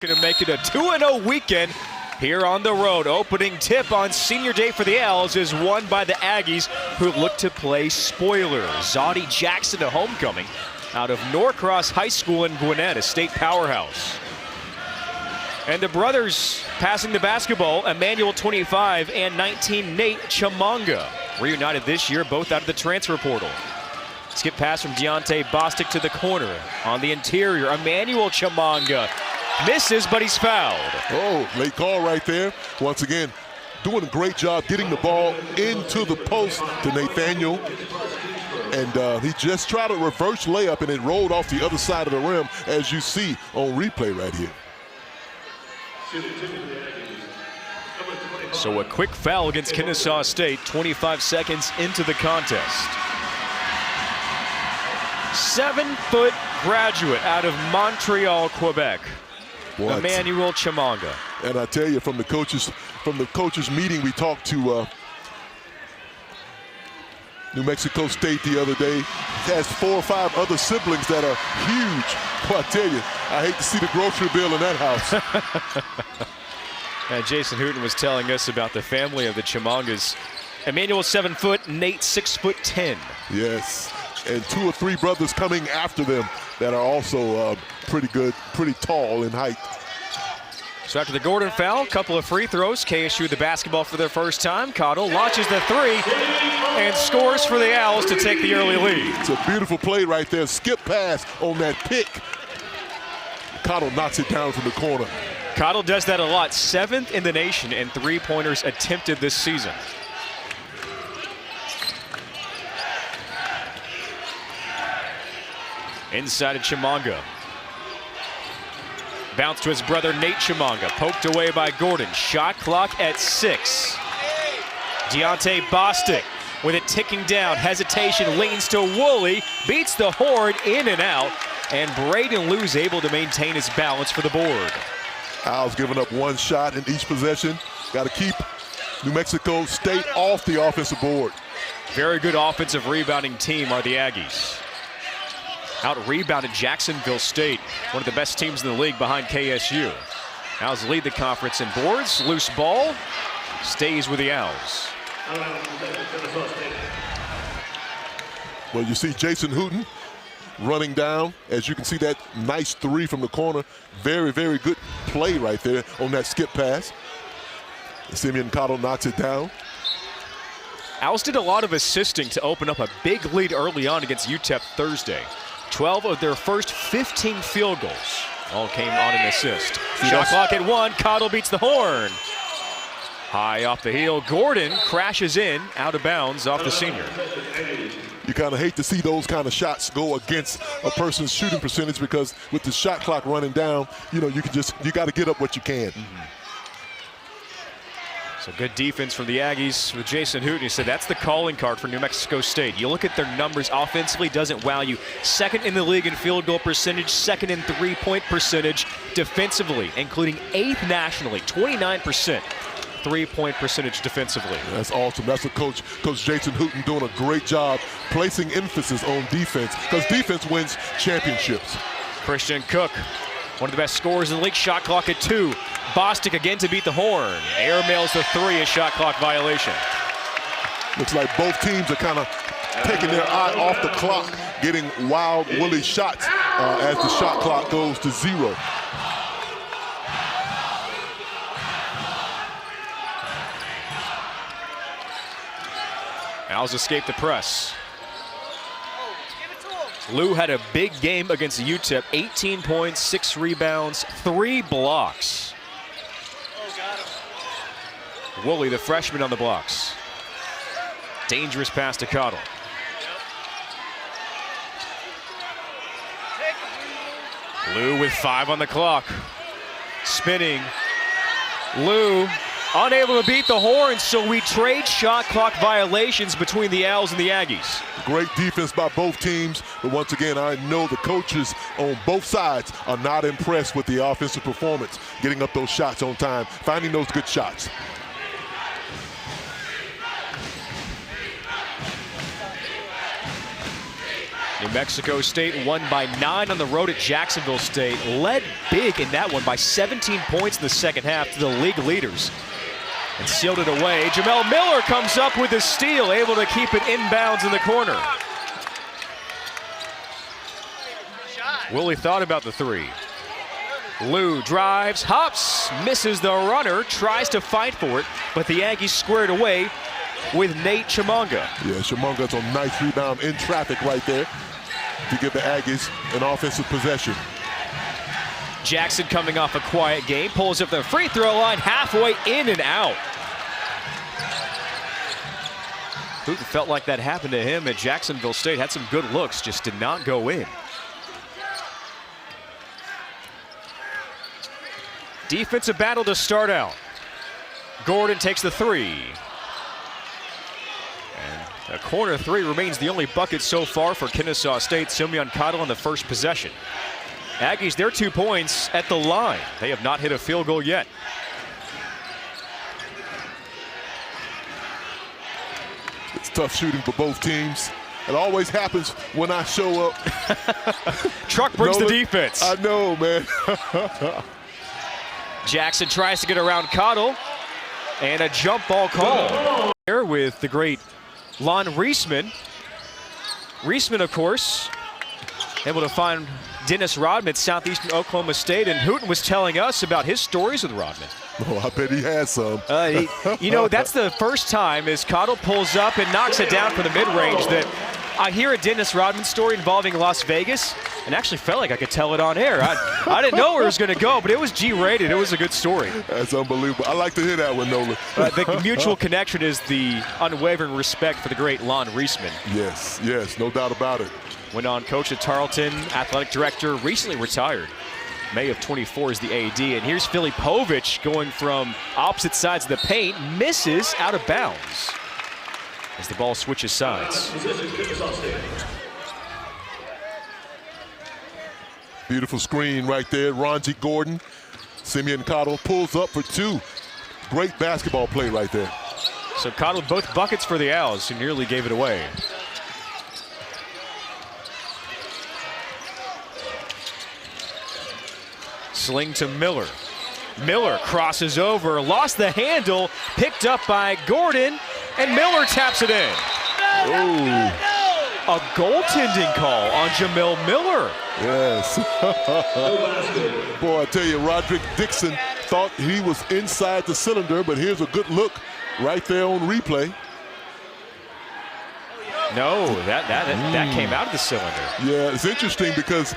Going to make it a 2-0 weekend here on the road. Opening tip on senior day for the Owls is won by the Aggies, who look to play spoiler. Zawdie Jackson, a homecoming out of Norcross High School in Gwinnett, a state powerhouse. And the brothers passing the basketball, Emmanuel 25 and 19 Nate Chimanga. Reunited this year, both out of the transfer portal. Skip pass from Deontay Bostic to the corner. On the interior, Emmanuel Chimanga misses, but he's fouled. Oh, late call right there. Once again, doing a great job getting the ball into the post to Nathaniel. And he just tried a reverse layup, and it rolled off the other side of the rim, as you see on replay right here. So a quick foul against Kennesaw State, 25 seconds into the contest. 7-foot graduate out of Montreal, Quebec. What? Emmanuel Chimanga. And I tell you, from the coaches meeting, we talked to New Mexico State the other day. He has 4 or 5 other siblings that are huge. Well, I tell you, I hate to see the grocery bill in that house. And Jason Hooten was telling us about the family of the Chimangas. Emmanuel 7 foot, Nate 6'10". Yes, and 2 or 3 brothers coming after them that are also pretty good, pretty tall in height. So after the Gordon foul, couple of free throws, KSU the basketball for their first time. Cottle launches the 3 and scores for the Owls to take the early lead. It's a beautiful play right there. Skip pass on that pick. Cottle knocks it down from the corner. Cottle does that a lot. 7th in the nation in three-pointers attempted this season. Inside of Chimanga. Bounce to his brother Nate Chimanga. Poked away by Gordon. Shot clock at 6. Deontay Bostic with it ticking down. Hesitation, leans to Woolley. Beats the horn, in and out. And Braden Lou's able to maintain his balance for the board. Owls giving up 1 shot in each possession. Got to keep New Mexico State off the offensive board. Very good offensive rebounding team are the Aggies. Out-rebounded Jacksonville State, one of the best teams in the league behind KSU. Owls lead the conference in boards. Loose ball stays with the Owls. Well, you see Jason Hooten running down. As you can see, that nice 3 from the corner. Very, very good play right there on that skip pass. Simeon Cottle knocks it down. Owls did a lot of assisting to open up a big lead early on against UTEP Thursday. 12 of their first 15 field goals all came on an assist. Shot clock at 1. Cottle beats the horn. High off the heel. Gordon crashes in, out of bounds off the senior. You kind of hate to see those kind of shots go against a person's shooting percentage, because with the shot clock running down, you know, you got to get up what you can. So good defense from the Aggies with Jason Hooten. He said that's the calling card for New Mexico State. You look at their numbers offensively, doesn't wow you. 2nd in the league in field goal percentage, 2nd in three-point percentage. Defensively, including 8th nationally, 29% three-point percentage defensively. That's awesome. That's what Coach Jason Hooten doing a great job placing emphasis on defense, because defense wins championships. Christian Cook, one of the best scorers in the league. Shot clock at 2. Bostic again to beat the horn. Air mails the 3, a shot clock violation. Looks like both teams are kind of taking their eye off the clock, getting wild Willie shots as the shot clock goes to 0. Owls escape the press. Lou had a big game against UTEP. 18 points, 6 rebounds, 3 blocks. Woolley, the freshman, on the blocks. Dangerous pass to Cottle. Lou with 5 on the clock. Spinning. Lou unable to beat the horn, so we trade shot clock violations between the Owls and the Aggies. Great defense by both teams, but once again, I know the coaches on both sides are not impressed with the offensive performance, getting up those shots on time, finding those good shots. New Mexico State won by 9 on the road at Jacksonville State. Led big in that one by 17 points in the second half to the league leaders. And sealed it away. Jamel Miller comes up with a steal, able to keep it inbounds in the corner. Willie thought about the three. Lou drives, hops, misses the runner, tries to fight for it, but the Aggies squared away with Nate Chimanga. Yeah, Chimanga's a nice rebound in traffic right there to give the Aggies an offensive possession. Jackson coming off a quiet game, pulls up the free throw line, halfway in and out. Hooten felt like that happened to him at Jacksonville State. Had some good looks, just did not go in. Defensive battle to start out. Gordon takes the three. And a corner three remains the only bucket so far for Kennesaw State. Simeon Cottle on the first possession. Aggies, their 2 points at the line. They have not hit a field goal yet. It's tough shooting for both teams. It always happens when I show up. Truck brings the defense. I know, man. Jackson tries to get around Cottle, and a jump ball call. Here with the great Lon Reisman. Reisman, of course, able to find Dennis Rodman at Southeastern Oklahoma State, and Hooten was telling us about his stories with Rodman. Oh, I bet he has some. You know, that's the first time as Cottle pulls up and knocks it down from the mid-range that I hear a Dennis Rodman story involving Las Vegas, and actually felt like I could tell it on air. I didn't know where it was going to go, but it was G-rated. It was a good story. That's unbelievable. I like to hear that one, Nolan. The mutual connection is the unwavering respect for the great Lon Reisman. Yes, yes, no doubt about it. Went on coach at Tarleton, athletic director, recently retired. May of 24 is the AD. And here's Filipovic going from opposite sides of the paint, misses out of bounds as the ball switches sides. Beautiful screen right there. Ronji Gordon, Simeon Cottle pulls up for two. Great basketball play right there. So Cottle both buckets for the Owls, who nearly gave it away. Sling to Miller. Miller crosses over, lost the handle, picked up by Gordon, and Miller taps it in. A goaltending call on Jamil Miller. Yes. Boy, I tell you, Roderick Dixon thought he was inside the cylinder, but here's a good look right there on replay. No, that came out of the cylinder. Yeah, it's interesting because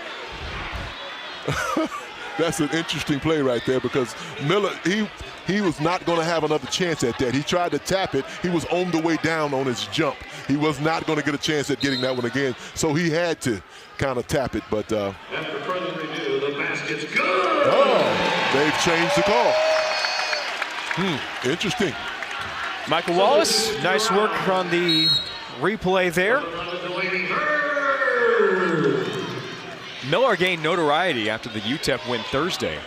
that's an interesting play right there because Miller, he was not going to have another chance at that. He tried to tap it. He was on the way down on his jump. He was not going to get a chance at getting that one again, so he had to kind of tap it. But after further review, the basket's good. Oh, they've changed the call. Interesting. Michael Wallace, nice work on the replay there. Miller gained notoriety after the UTEP win Thursday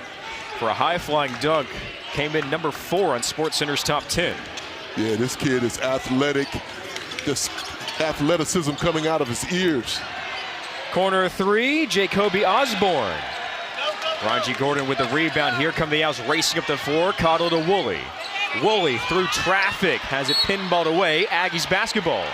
for a high-flying dunk. Came in number 4 on SportsCenter's top 10. Yeah, this kid is athletic. This athleticism coming out of his ears. Corner 3, Jacoby Osborne. Ronji Gordon with the rebound. Here come the Owls racing up the floor. Cottle to Woolley. Woolley through traffic has it pinballed away. Aggies basketball.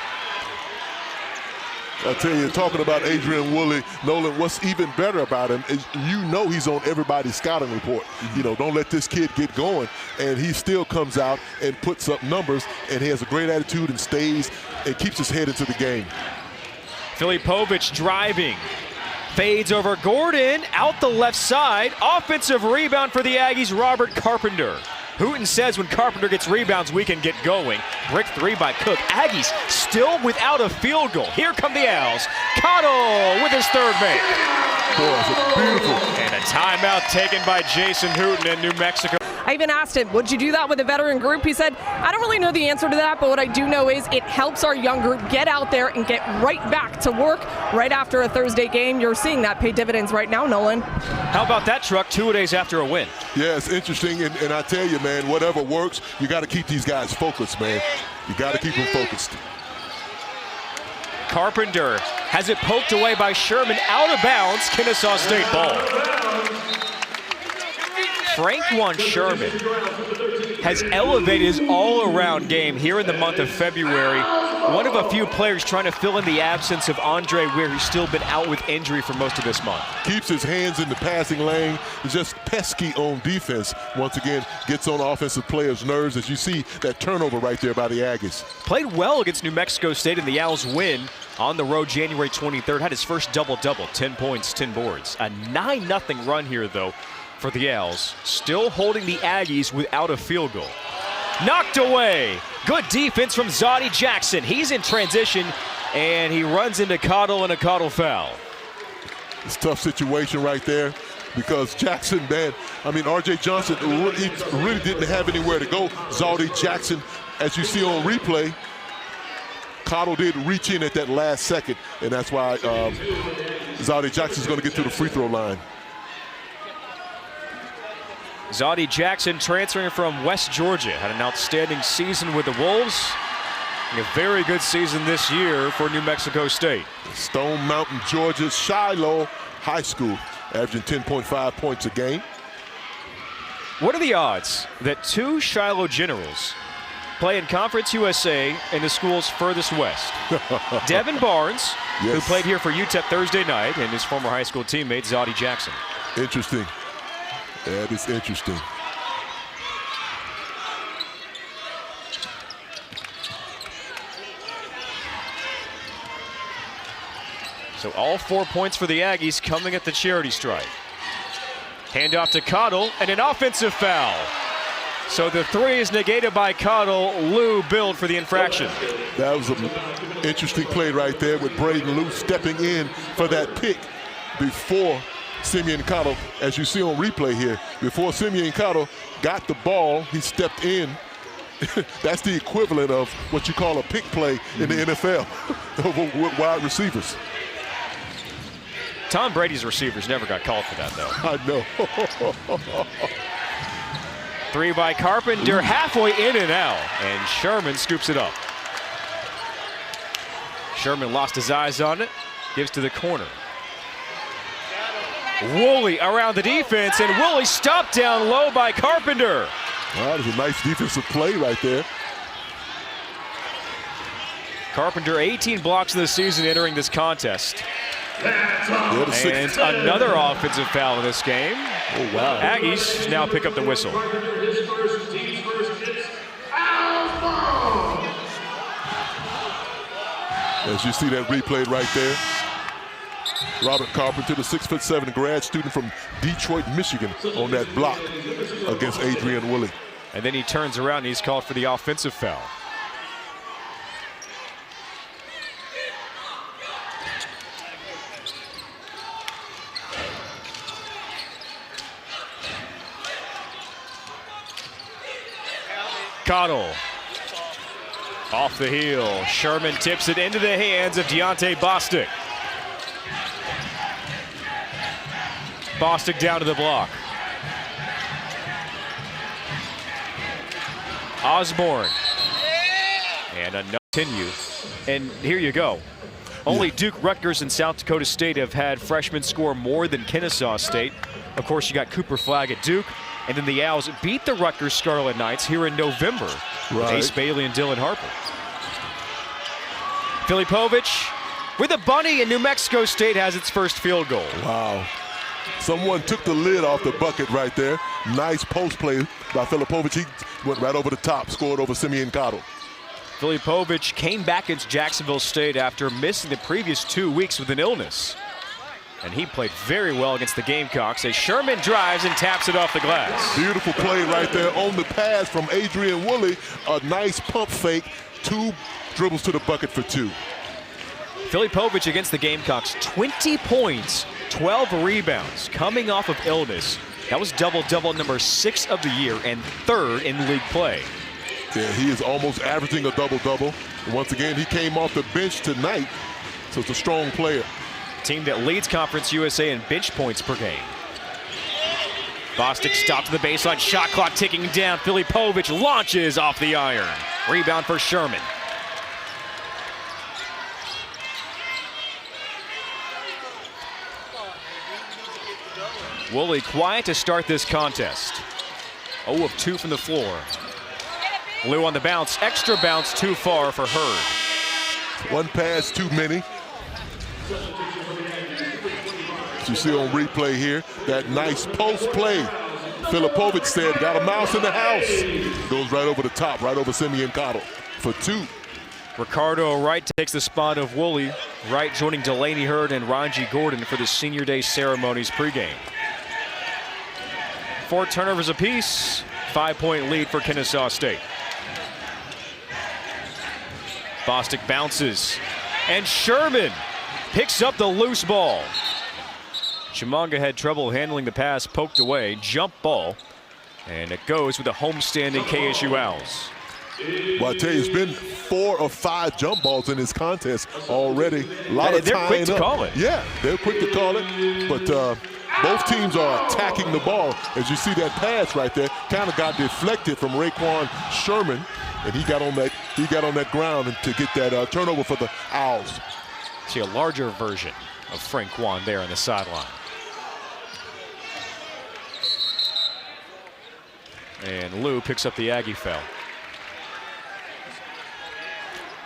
I tell you, talking about Adrian Woolley, Nolan, what's even better about him is he's on everybody's scouting report. You know, don't let this kid get going. And he still comes out and puts up numbers, and he has a great attitude and stays and keeps his head into the game. Filipovic driving. Fades over Gordon, out the left side. Offensive rebound for the Aggies, Robert Carpenter. Hooten says when Carpenter gets rebounds, we can get going. Brick 3 by Cook. Aggies still without a field goal. Here come the Owls. Cottle with his third make. Boy, that's a beautiful. And a timeout taken by Jason Hooten in New Mexico. I even asked him, would you do that with a veteran group? He said, I don't really know the answer to that, but what I do know is it helps our young group get out there and get right back to work right after a Thursday game. You're seeing that pay dividends right now, Nolan. How about that, Truck, 2 days after a win? Yeah, it's interesting, and I tell you, man, whatever works, you got to keep these guys focused, man. You got to keep them focused. Carpenter Has it poked away by Sherman, out of bounds, Kennesaw State ball. Franquan Sherman has elevated his all-around game here in the month of February. One of a few players trying to fill in the absence of Andre Weir, who's still been out with injury for most of this month. Keeps his hands in the passing lane, is just pesky on defense. Once again, gets on offensive players' nerves as you see that turnover right there by the Aggies. Played well against New Mexico State in the Owls win on the road January 23rd. Had his first double-double, 10 points, 10 boards. A 9-0 run here, though, for the Owls. Still holding the Aggies without a field goal. Knocked away. Good defense from Zawdie Jackson. He's in transition, and he runs into Cottle and a Cottle foul. It's a tough situation right there because Jackson, man, I mean, R.J. Johnson, he really didn't have anywhere to go. Zawdie Jackson, as you see on replay, Cottle did reach in at that last second, and that's why Zawdie Jackson's going to get to the free throw line. Zawdie Jackson transferring from West Georgia. Had an outstanding season with the Wolves. A very good season this year for New Mexico State. Stone Mountain, Georgia, Shiloh High School, averaging 10.5 points a game. What are the odds that two Shiloh Generals play in Conference USA in the school's furthest west? Devin Barnes, yes, who played here for UTEP Thursday night, and his former high school teammate, Zawdie Jackson. Interesting. That is interesting. So all 4 points for the Aggies coming at the charity stripe. Handoff to Cottle, and an offensive foul. So the three is negated by Cottle. Lou billed for the infraction. That was an interesting play right there with Braden Lou stepping in for that pick before Simeon Cottle, as you see on replay here, before Simeon Cottle got the ball, he stepped in. That's the equivalent of what you call a pick play in the NFL with wide receivers. Tom Brady's receivers never got called for that, though. I know. Three by Carpenter, halfway in and out, and Sherman scoops it up. Sherman lost his eyes on it, gives to the corner. Woolley around the defense, and Woolley stopped down low by Carpenter. Wow, that was a nice defensive play right there. Carpenter, 18 blocks in the season entering this contest. And another offensive foul in this game. Oh, wow. Aggies now pick up the whistle. As you see that replayed right there. Robert Carpenter, the 6'7" grad student from Detroit, Michigan, on that block against Adrian Woolley. And then he turns around and he's called for the offensive foul. Cottle off the heel. Sherman tips it into the hands of Deontay Bostic. Bostic down to the block. Osborne. And another continue. And here you go. Only Duke, Rutgers, and South Dakota State have had freshmen score more than Kennesaw State. Of course, you got Cooper Flagg at Duke. And then the Owls beat the Rutgers Scarlet Knights here in November. With Ace Bailey and Dylan Harper. Filipovic with a bunny, and New Mexico State has its first field goal. Wow. Someone took the lid off the bucket right there. Nice post play by Filipovic. He went right over the top, scored over Simeon Cottle. Filipovic came back against Jacksonville State after missing the previous 2 weeks with an illness. And he played very well against the Gamecocks as Sherman drives and taps it off the glass. Beautiful play right there on the pass from Adrian Woolley. A nice pump fake, 2 dribbles to the bucket for 2. Filipovic against the Gamecocks, 20 points, 12 rebounds, coming off of illness. That was double-double number 6 of the year and 3rd in league play. Yeah, he is almost averaging a double-double. Once again, he came off the bench tonight, so it's a strong player. Team that leads Conference USA in bench points per game. Bostic stopped to the baseline, shot clock ticking down. Filipovic launches off the iron. Rebound for Sherman. Woolley quiet to start this contest. 0 of 2 from the floor. Lou on the bounce, extra bounce too far for Hurd. One pass too many. As you see on replay here, that nice post play. Filipovic said, got a mouse in the house. Goes right over the top, right over Simeon Cottle for 2. Ricardo Wright takes the spot of Woolley. Wright joining Delaney Hurd and Ranji Gordon for the Senior Day ceremonies pregame. 4 turnovers apiece, 5-point lead for Kennesaw State. Bostic bounces, and Sherman picks up the loose ball. Chimanga had trouble handling the pass, poked away, jump ball, and it goes with the homestanding KSU Owls. Well, I tell you, it's been 4 or 5 jump balls in this contest already. A lot of they're quick to call it. Yeah, they're quick to call it, but both teams are attacking the ball. As you see that pass right there, kind of got deflected from Raekwon Sherman, and he got on that ground to get that turnover for the Owls. See a larger version of Frank Kwan there on the sideline. And Lou picks up the Aggie foul.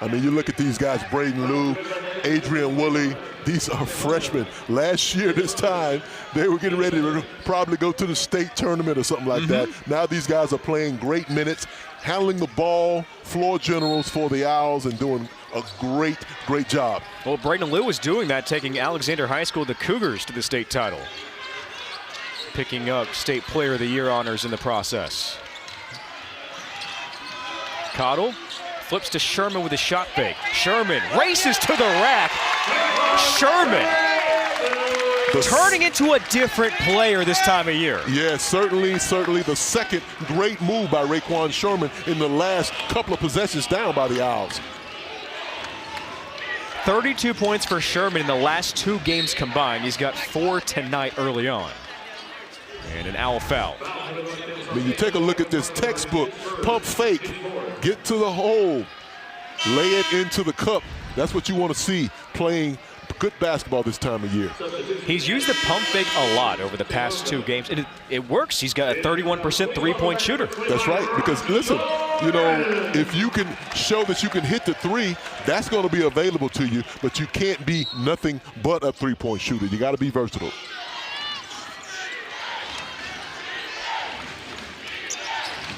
I mean, you look at these guys, Braden Lou, Adrian Woolley, these are freshmen. Last year, this time, they were getting ready to probably go to the state tournament or something like that. Now these guys are playing great minutes, handling the ball, floor generals for the Owls, and doing a great job. Well, Braden Lou was doing that, taking Alexander High School, the Cougars, to the state title. Picking up State Player of the Year honors in the process. Cottle flips to Sherman with a shot fake. Sherman races to the rack. Sherman turning into a different player this time of year. Yeah, certainly the second great move by Raekwon Sherman in the last couple of possessions down by the Owls. 32 points for Sherman in the last 2 games combined. He's got 4 tonight early on. And an Owl foul. I mean, you take a look at this textbook, pump fake, get to the hole, lay it into the cup. That's what you want to see playing good basketball this time of year. He's used the pump fake a lot over the past 2 games, and it works. He's got a 31% three-point shooter. That's right, because listen, you know, if you can show that you can hit the 3, that's going to be available to you, but you can't be nothing but a three-point shooter. You got to be versatile.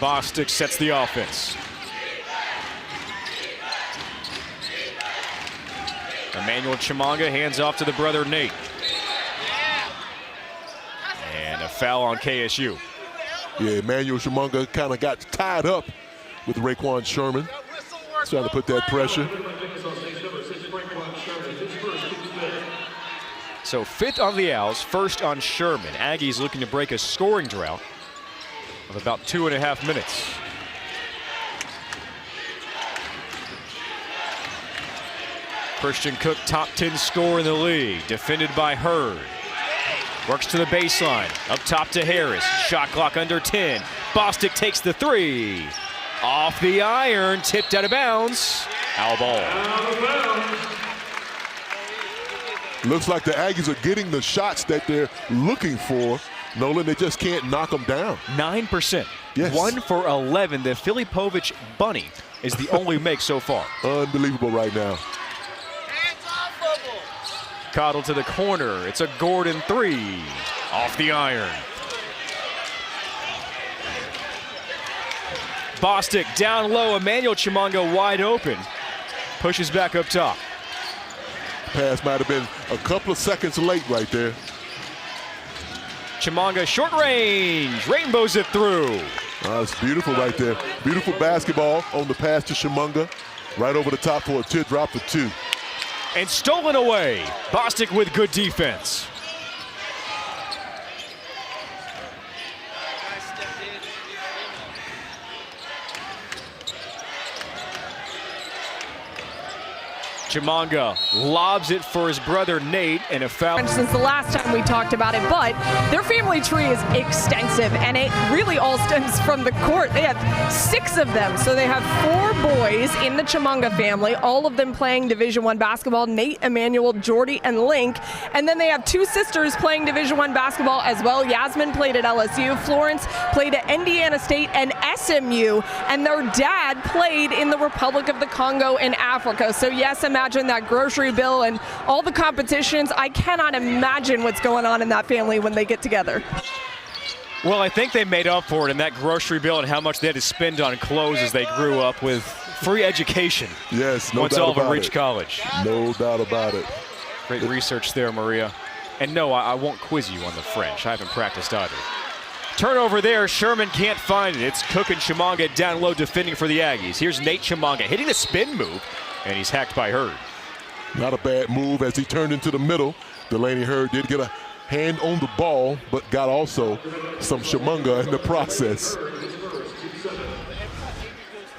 Bostic sets the offense. Emmanuel Chimanga hands off to the brother Nate. And a foul on KSU. Yeah, Emmanuel Chimanga kind of got tied up with Raekwon Sherman. Trying to put that pressure. So 5th on the Owls, 1st on Sherman. Aggies looking to break a scoring drought of about 2.5 minutes. Christian Cook, top 10 scorer in the league, defended by Hurd. Works to the baseline, up top to Harris. Shot clock under 10. Bostic takes the 3. Off the iron, tipped out of bounds. Owl ball. Looks like the Aggies are getting the shots that they're looking for. Nolan, they just can't knock them down. 9%. Yes. 1 for 11. The Filipovic bunny is the only make so far. Unbelievable right now. Cottle to the corner. It's a Gordon 3. Off the iron. Bostic down low. Emmanuel Chimanga wide open. Pushes back up top. Pass might have been a couple of seconds late right there. Chimanga short range. Rainbows it through. Oh, it's beautiful right there. Beautiful basketball on the pass to Chimanga. Right over the top for a teardrop for 2. And stolen away. Bostic with good defense. Chimanga lobs it for his brother Nate, and a foul. Since the last time we talked about it, but their family tree is extensive, and it really all stems from the court. They have 6 of them, so they have 4 boys in the Chimanga family, all of them playing Division I basketball: Nate, Emmanuel, Jordy, and Link. And then they have 2 sisters playing Division I basketball as well. Yasmin played at LSU, Florence played at Indiana State and SMU, and their dad played in the Republic of the Congo in Africa. So yes, imagine that grocery bill and all the competitions. I cannot imagine what's going on in that family when they get together. Well, I think they made up for it in that grocery bill and how much they had to spend on clothes as they grew up, with free education. Yes, no once doubt all of them about reach it. college. No doubt about it. Great research there, Maria. And no, I won't quiz you on the French. I haven't practiced either. Turnover there. Sherman can't find it. It's Cook and Chimanga down low defending for the Aggies. Here's Nate Chimanga hitting a spin move, and he's hacked by Hurd. Not a bad move as he turned into the middle. Delaney Hurd did get a hand on the ball, but got also some Chimanga in the process.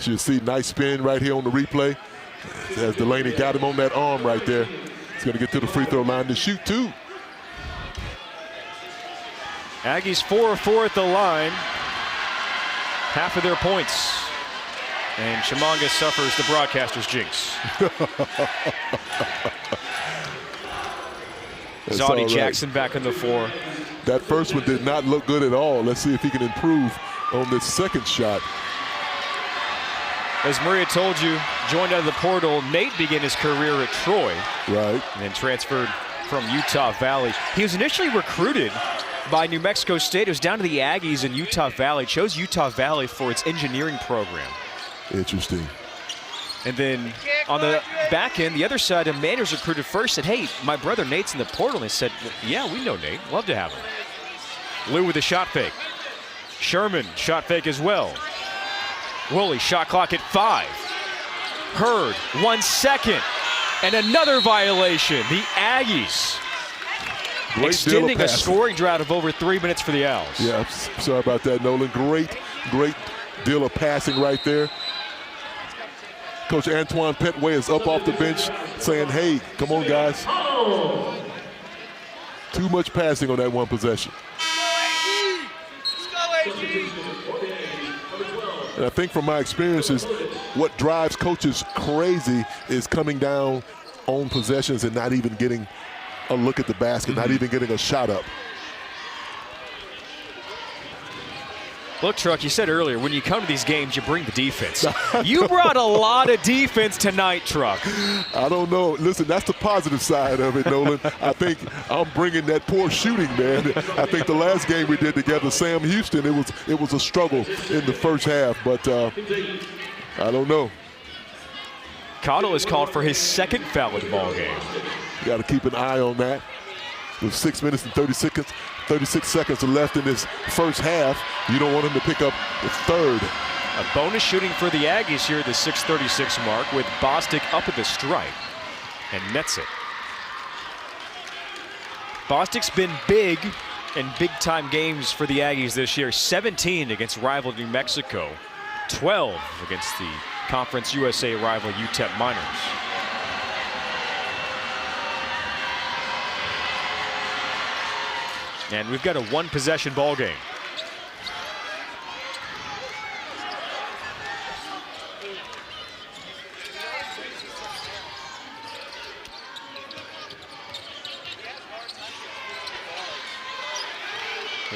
You see, nice spin right here on the replay as Delaney got him on that arm right there. He's going to get to the free throw line to shoot 2. Aggies 4 of 4 at the line. Half of their points. And Chimanga suffers the broadcaster's jinx. Zawdie right. Jackson back on the floor. That first one did not look good at all. Let's see if he can improve on this second shot. As Maria told you, joined out of the portal, Nate began his career at Troy. Right. And then transferred from Utah Valley. He was initially recruited by New Mexico State. It was down to the Aggies in Utah Valley. Chose Utah Valley for its engineering program. Interesting. And then on the back end, the other side, Emmanuel's recruited first, said, hey, my brother Nate's in the portal. And they said, yeah, we know Nate. Love to have him. Lou with a shot fake. Sherman, shot fake as well. Woolley, shot clock at 5. Hurd, 1 second. And another violation. The Aggies Great extending deal a of scoring drought of over 3 minutes for the Owls. Yeah, sorry about that, Nolan. Great deal of passing right there. Coach Antoine Petway is up off the bench saying, hey, come on, guys. Too much passing on that one possession. And I think from my experiences, what drives coaches crazy is coming down on possessions and not even getting a look at the basket, not even getting a shot up. Look, Truck, you said earlier, when you come to these games, you bring the defense. You brought a lot of defense tonight, Truck. I don't know. Listen, that's the positive side of it, Nolan. I think I'm bringing that poor shooting, man. I think the last game we did together, Sam Houston, it was a struggle in the first half, but I don't know. Cottle is called for his second foul of the ball game. You got to keep an eye on that. With 6 minutes and 36 seconds left in this first half, you don't want him to pick up the third. A bonus shooting for the Aggies here at the 6:36 mark, with Bostic up at the stripe and nets it. Bostic's been big in big-time games for the Aggies this year. 17 against rival New Mexico, 12 against the Conference USA rival UTEP Miners. And we've got a 1-possession ball game.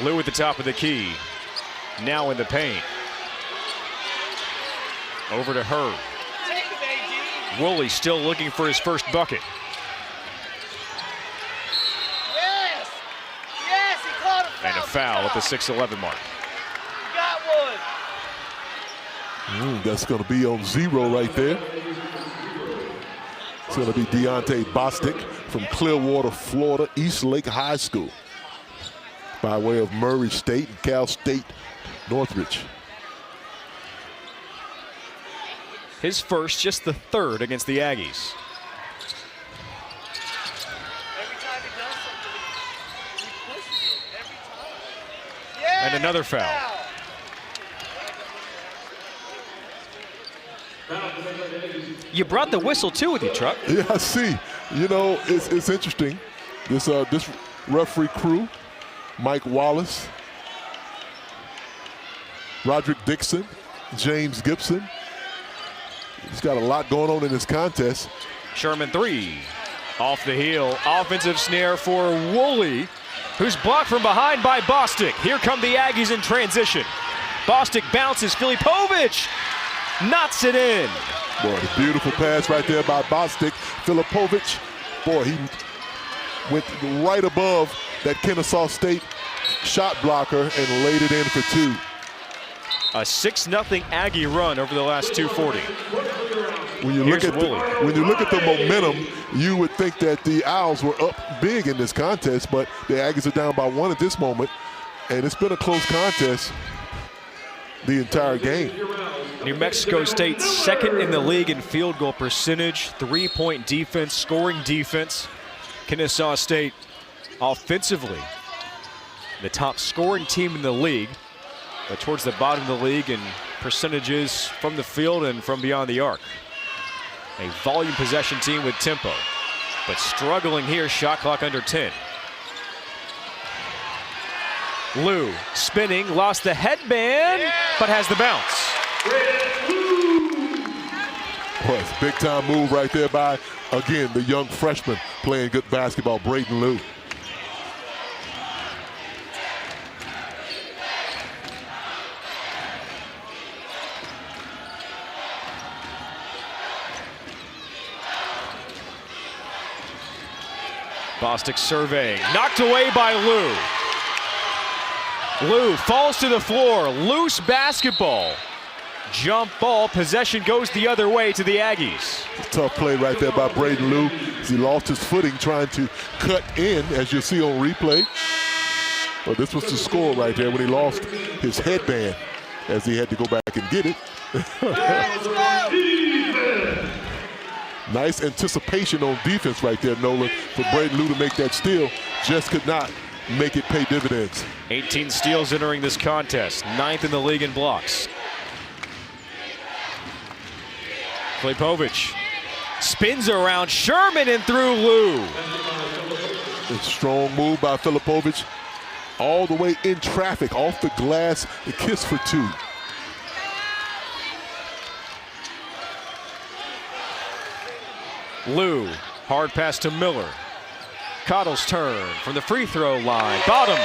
Lou at the top of the key. Now in the paint. Over to Hurd. Woolley still looking for his first bucket. And a foul at the 6:11 mark. Got one. That's going to be on 0 right there. It's going to be Deontay Bostic from Clearwater, Florida, East Lake High School, by way of Murray State and Cal State Northridge. His first, just the third against the Aggies. And another foul. You brought the whistle too with you, Truck. Yeah, I see. You know, it's interesting. This referee crew, Mike Wallace, Roderick Dixon, James Gibson. He's got a lot going on in this contest. Sherman 3. Off the heel. Offensive snare for Woolley, who's blocked from behind by Bostic. Here come the Aggies in transition. Bostic bounces. Filipovic knots it in. Boy, the beautiful pass right there by Bostic. Filipovic, boy, he went right above that Kennesaw State shot blocker and laid it in for 2. A 6-0 Aggie run over the last 240. When you look at the momentum, you would think that the Owls were up big in this contest, but the Aggies are down by 1 at this moment, and it's been a close contest the entire game. New Mexico State second in the league in field goal percentage, 3-point defense, scoring defense. Kennesaw State offensively the top scoring team in the league, but towards the bottom of the league in percentages from the field and from beyond the arc. A volume possession team with tempo, but struggling here, shot clock under 10. Lou spinning, lost the headband, but has the bounce. Boy, it's a big time move right there by, again, the young freshman playing good basketball, Braden Lou. Bostic surveying, knocked away by Lou. Lou falls to the floor, loose basketball. Jump ball, possession goes the other way to the Aggies. Tough play right there by Braden Lou as he lost his footing trying to cut in, as you'll see on replay. Well, this was the score right there when he lost his headband as he had to go back and get it. Nice anticipation on defense right there, Nolan, for Braden Lou to make that steal. Just could not make it pay dividends. 18 steals entering this contest, 9th in the league in blocks. Filipovic spins around Sherman and through Lou. A strong move by Filipovic. All the way in traffic, off the glass, a kiss for 2. Lou, hard pass to Miller. Cottle's turn from the free throw line. Bottoms.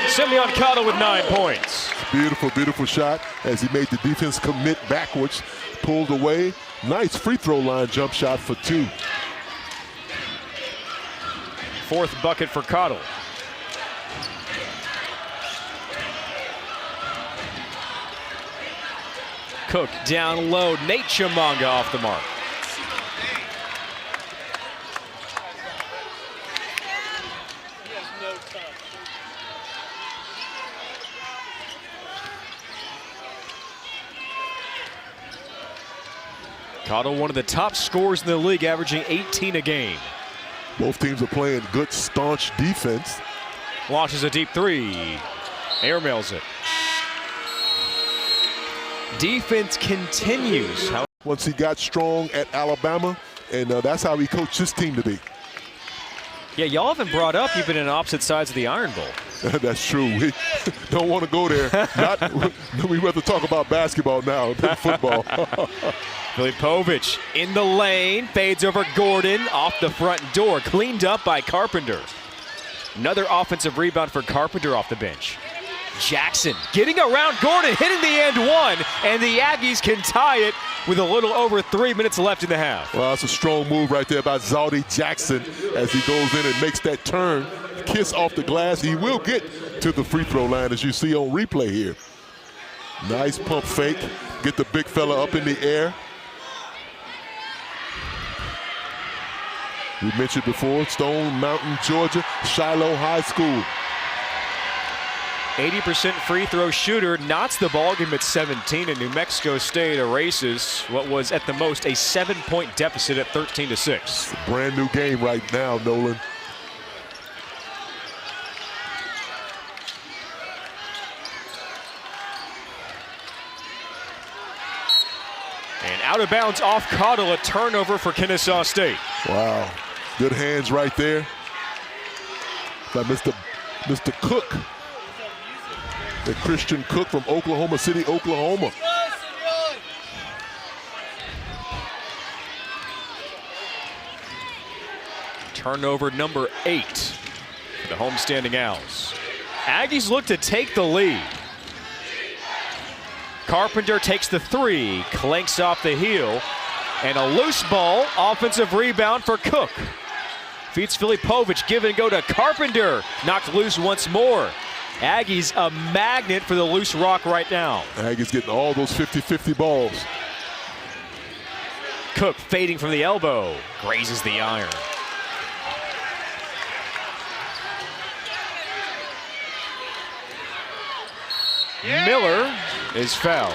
Simeon Cottle with 9 points. Beautiful, beautiful shot as he made the defense commit backwards, pulled away. Nice free throw line jump shot for 2. 4th bucket for Cottle. Cook down low. Nate Chimanga off the mark. Cottle, one of the top scorers in the league, averaging 18 a game. Both teams are playing good, staunch defense. Launches a deep 3. Airmails it. Defense continues. Once he got strong at Alabama, and that's how he coached his team to be. Yeah, y'all haven't brought up you've been on opposite sides of the Iron Bowl. That's true. We don't want to go there. We'd rather talk about basketball now than football. Filipovic in the lane, fades over Gordon, off the front door, cleaned up by Carpenter. Another offensive rebound for Carpenter off the bench. Jackson getting around Gordon, hitting the and one, and the Aggies can tie it with a little over 3 minutes left in the half. Well, that's a strong move right there by Zawdie Jackson as he goes in and makes that turn, kiss off the glass. He will get to the free throw line as you see on replay here. Nice pump fake, get the big fella up in the air. We mentioned before, Stone Mountain, Georgia, Shiloh High School. 80% free throw shooter, knots the ball game at 17, and New Mexico State erases what was at the most a 7-point deficit at 13-6. It's a brand new game right now, Nolan. And out of bounds off Cottle, a turnover for Kennesaw State. Wow, good hands right there by Mr. Cook, the Christian Cook from Oklahoma City, Oklahoma. Turnover number 8 for the homestanding Owls. Aggies look to take the lead. Carpenter takes the 3, clanks off the heel, and a loose ball, offensive rebound for Cook. Feeds Filipovic, give and go to Carpenter, knocked loose once more. Aggies a magnet for the loose rock right now. Aggies getting all those 50-50 balls. Cook fading from the elbow, grazes the iron. Miller is fouled.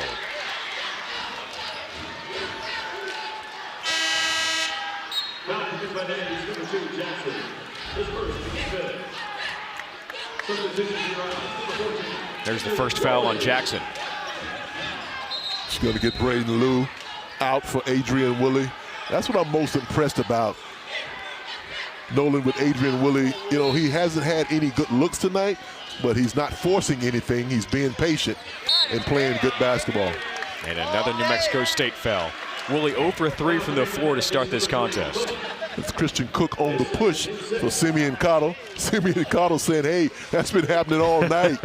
There's the first foul on Jackson. She's going to get Braden Liu out for Adrian Woolley. That's what I'm most impressed about. Nolan with Adrian Woolley, you know, he hasn't had any good looks tonight, but he's not forcing anything. He's being patient and playing good basketball. And another New Mexico State foul. Woolley 0 for 3 from the floor to start this contest. It's Christian Cook on the push for Simeon Cottle. Simeon Cottle saying, hey, that's been happening all night.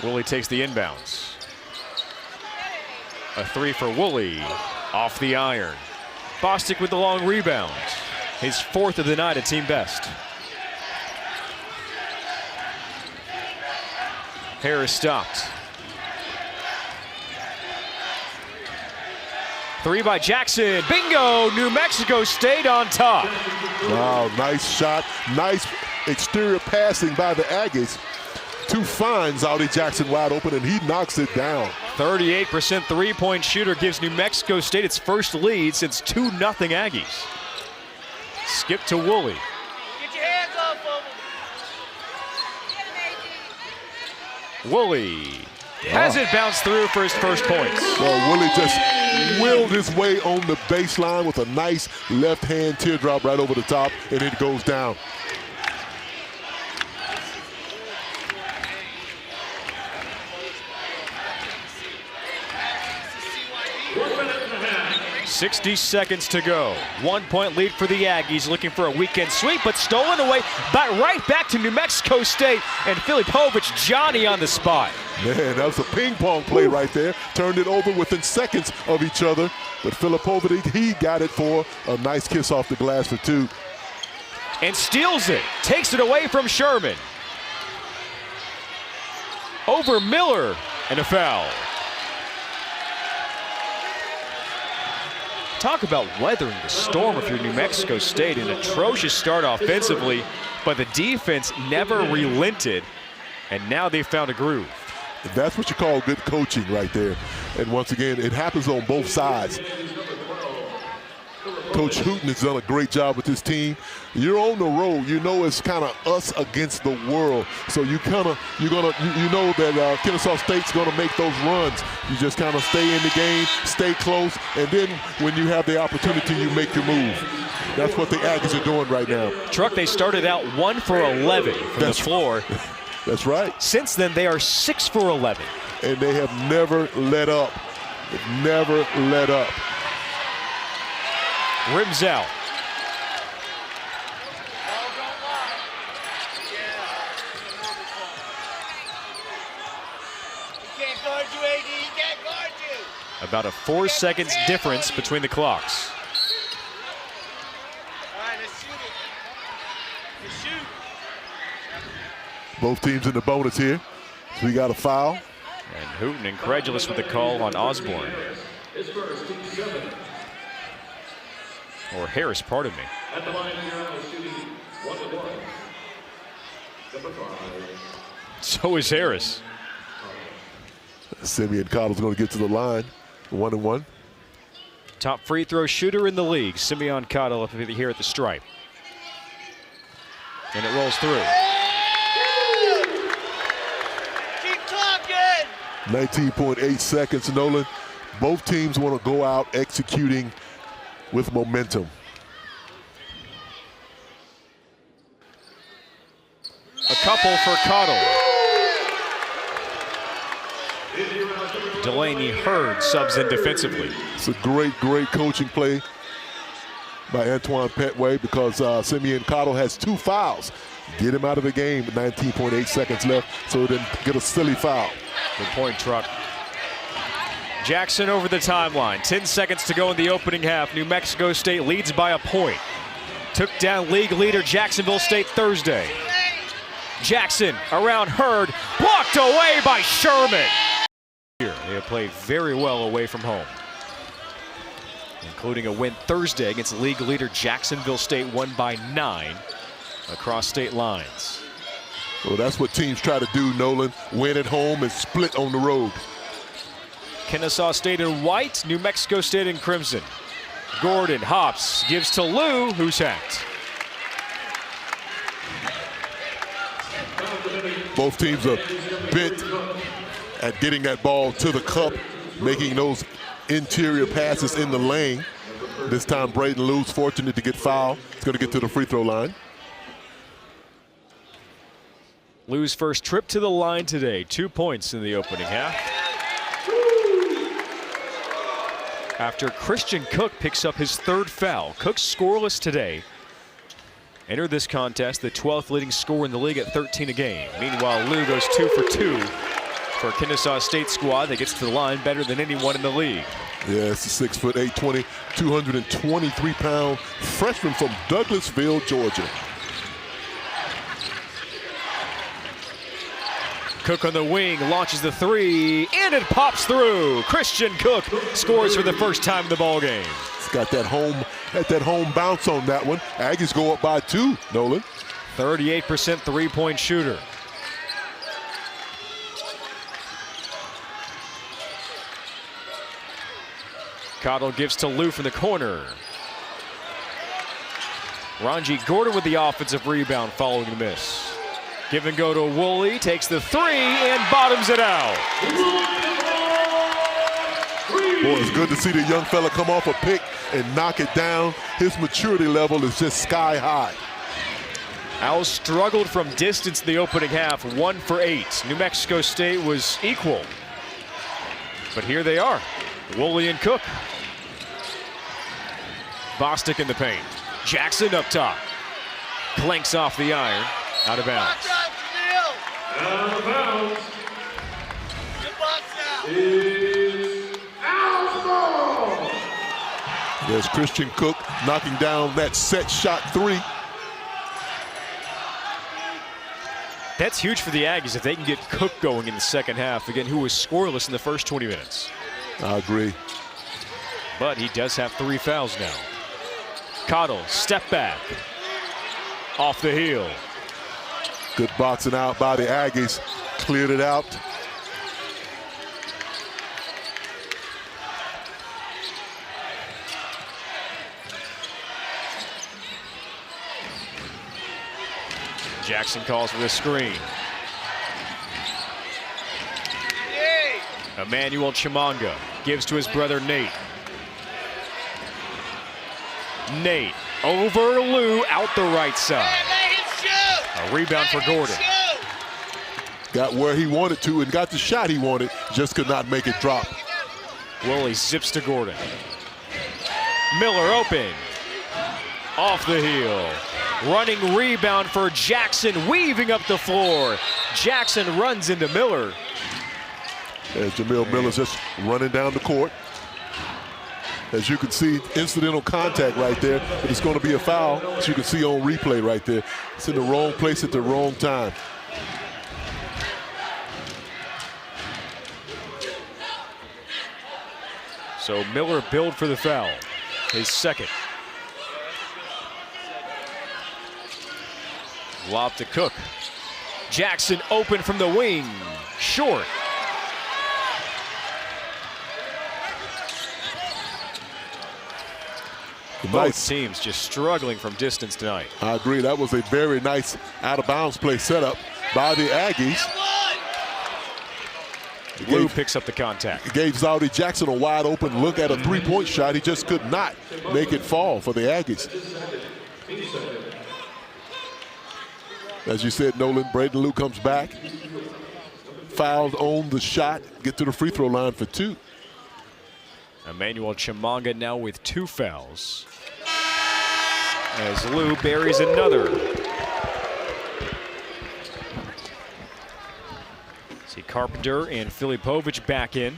Woolley takes the inbounds. A 3 for Woolley, off the iron. Bostic with the long rebound. His 4th of the night, a team best. Harris stopped. 3 by Jackson, bingo! New Mexico State on top. Wow, nice shot, nice exterior passing by the Aggies to find Zawdie Jackson wide open, and he knocks it down. 38% three-point shooter gives New Mexico State its first lead since 2-0 Aggies. Skip to Woolley. Get your hands off of him. Woolley has it bounce through for his first points. Well, Woolley just willed his way on the baseline with a nice left-hand teardrop right over the top, and it goes down. .60 seconds to go. 1-point lead for the Aggies, looking for a weekend sweep, but stolen away, but right back to New Mexico State, and Filipovic, Johnny on the spot. Man, that was a ping pong play right there. Turned it over within seconds of each other, but Filipovic, he got it for a nice kiss off the glass for 2. And steals it, takes it away from Sherman. Over Miller, and a foul. Talk about weathering the storm if you're New Mexico State. An atrocious start offensively, but the defense never relented, and now they've found a groove. That's what you call good coaching right there. And once again, it happens on both sides. Coach Hooten has done a great job with his team. You're on the road. You know it's kind of us against the world. So you know that Kennesaw State's going to make those runs. You just kind of stay in the game, stay close, and then when you have the opportunity, you make your move. That's what the Aggies are doing right now. Truck, they started out 1 for 11 from the floor. That's right. Since then, they are 6 for 11. And they have never let up. They've never let up. Rims out. He can't guard you, AD. He can't guard you. About a 4 seconds difference between the clocks. All right, let's shoot it. Let's shoot. Both teams in the bonus here. So we got a foul. And Hooten incredulous with the call on Osborne. Or Harris, pardon me. At the line here, shooting 1-1. Number 5. So is Harris. Simeon Cottle's going to get to the line. 1-1. Top free throw shooter in the league, Simeon Cottle up here at the stripe. And it rolls through. Keep talking. 19.8 seconds, Nolan. Both teams want to go out executing with momentum. A couple for Cottle. Delaney Hurd subs in defensively. It's a great coaching play by Antoine Petway because Simeon Cottle has 2 fouls. Get him out of the game with 19.8 seconds left so he didn't get a silly foul. Good point, Truck. Jackson over the timeline. 10 seconds to go in the opening half. New Mexico State leads by a point. Took down league leader Jacksonville State Thursday. Jackson around Hurd, blocked away by Sherman. They have played very well away from home, including a win Thursday against league leader Jacksonville State, won by 9 across state lines. Well, that's what teams try to do, Nolan. Win at home and split on the road. Kennesaw State in white, New Mexico State in crimson. Gordon hops, gives to Lou, who's hacked. Both teams are bent at getting that ball to the cup, making those interior passes in the lane. This time Braden Lou's fortunate to get fouled. He's going to get to the free throw line. Lou's first trip to the line today, 2 points in the opening half. After Christian Cook picks up his 3rd foul. Cook scoreless today. Entered this contest, the 12th leading scorer in the league at 13 a game. Meanwhile, Lou goes 2 for 2 for Kennesaw State squad that gets to the line better than anyone in the league. Yeah, it's a 6'8", 223-pound freshman from Douglasville, Georgia. Cook on the wing, launches the 3, and it pops through. Christian Cook scores for the first time in the ballgame. It's got that home bounce on that one. Aggies go up by 2, Nolan. 38% three-point shooter. Cottle gives to Lou from the corner. Ranji Gordon with the offensive rebound following the miss. Give and go to Woolley, takes the 3 and bottoms it out. Boy, it's good to see the young fella come off a pick and knock it down. His maturity level is just sky high. Owls struggled from distance in the opening half, 1 for 8. New Mexico State was equal. But here they are, Woolley and Cook. Bostic in the paint. Jackson up top. Clanks off the iron. Out of bounds. Out of bounds. Good box out. Is Owls ball. There's Christian Cook knocking down that set shot 3. That's huge for the Aggies if they can get Cook going in the second half. Again, who was scoreless in the first 20 minutes. I agree. But he does have 3 fouls now. Cottle, step back. Off the heel. Good boxing out by the Aggies. Cleared it out. Jackson calls for the screen. Emmanuel Chimanga gives to his brother Nate. Nate over Lou, out the right side. A rebound for Gordon. Got where he wanted to and got the shot he wanted, just could not make it drop. Woolley zips to Gordon. Miller open. Off the heel. Running rebound for Jackson, weaving up the floor. Jackson runs into Miller. As Jamil Miller's just running down the court. As you can see, incidental contact right there, but it's going to be a foul, as you can see on replay right there. It's in the wrong place at the wrong time. So Miller billed for the foul, his second. Lob to Cook. Jackson open from the wing, short. Both teams just struggling from distance tonight. I agree. That was a very nice out-of-bounds play set up by the Aggies. Lou picks up the contact. Gave Zawdie Jackson a wide open look at a three-point shot. He just could not make it fall for the Aggies. As you said, Nolan, Braden Lou comes back, fouls on the shot, get to the free throw line for 2. Emmanuel Chimanga now with 2 fouls, as Lou buries another. See Carpenter and Filipovic back in.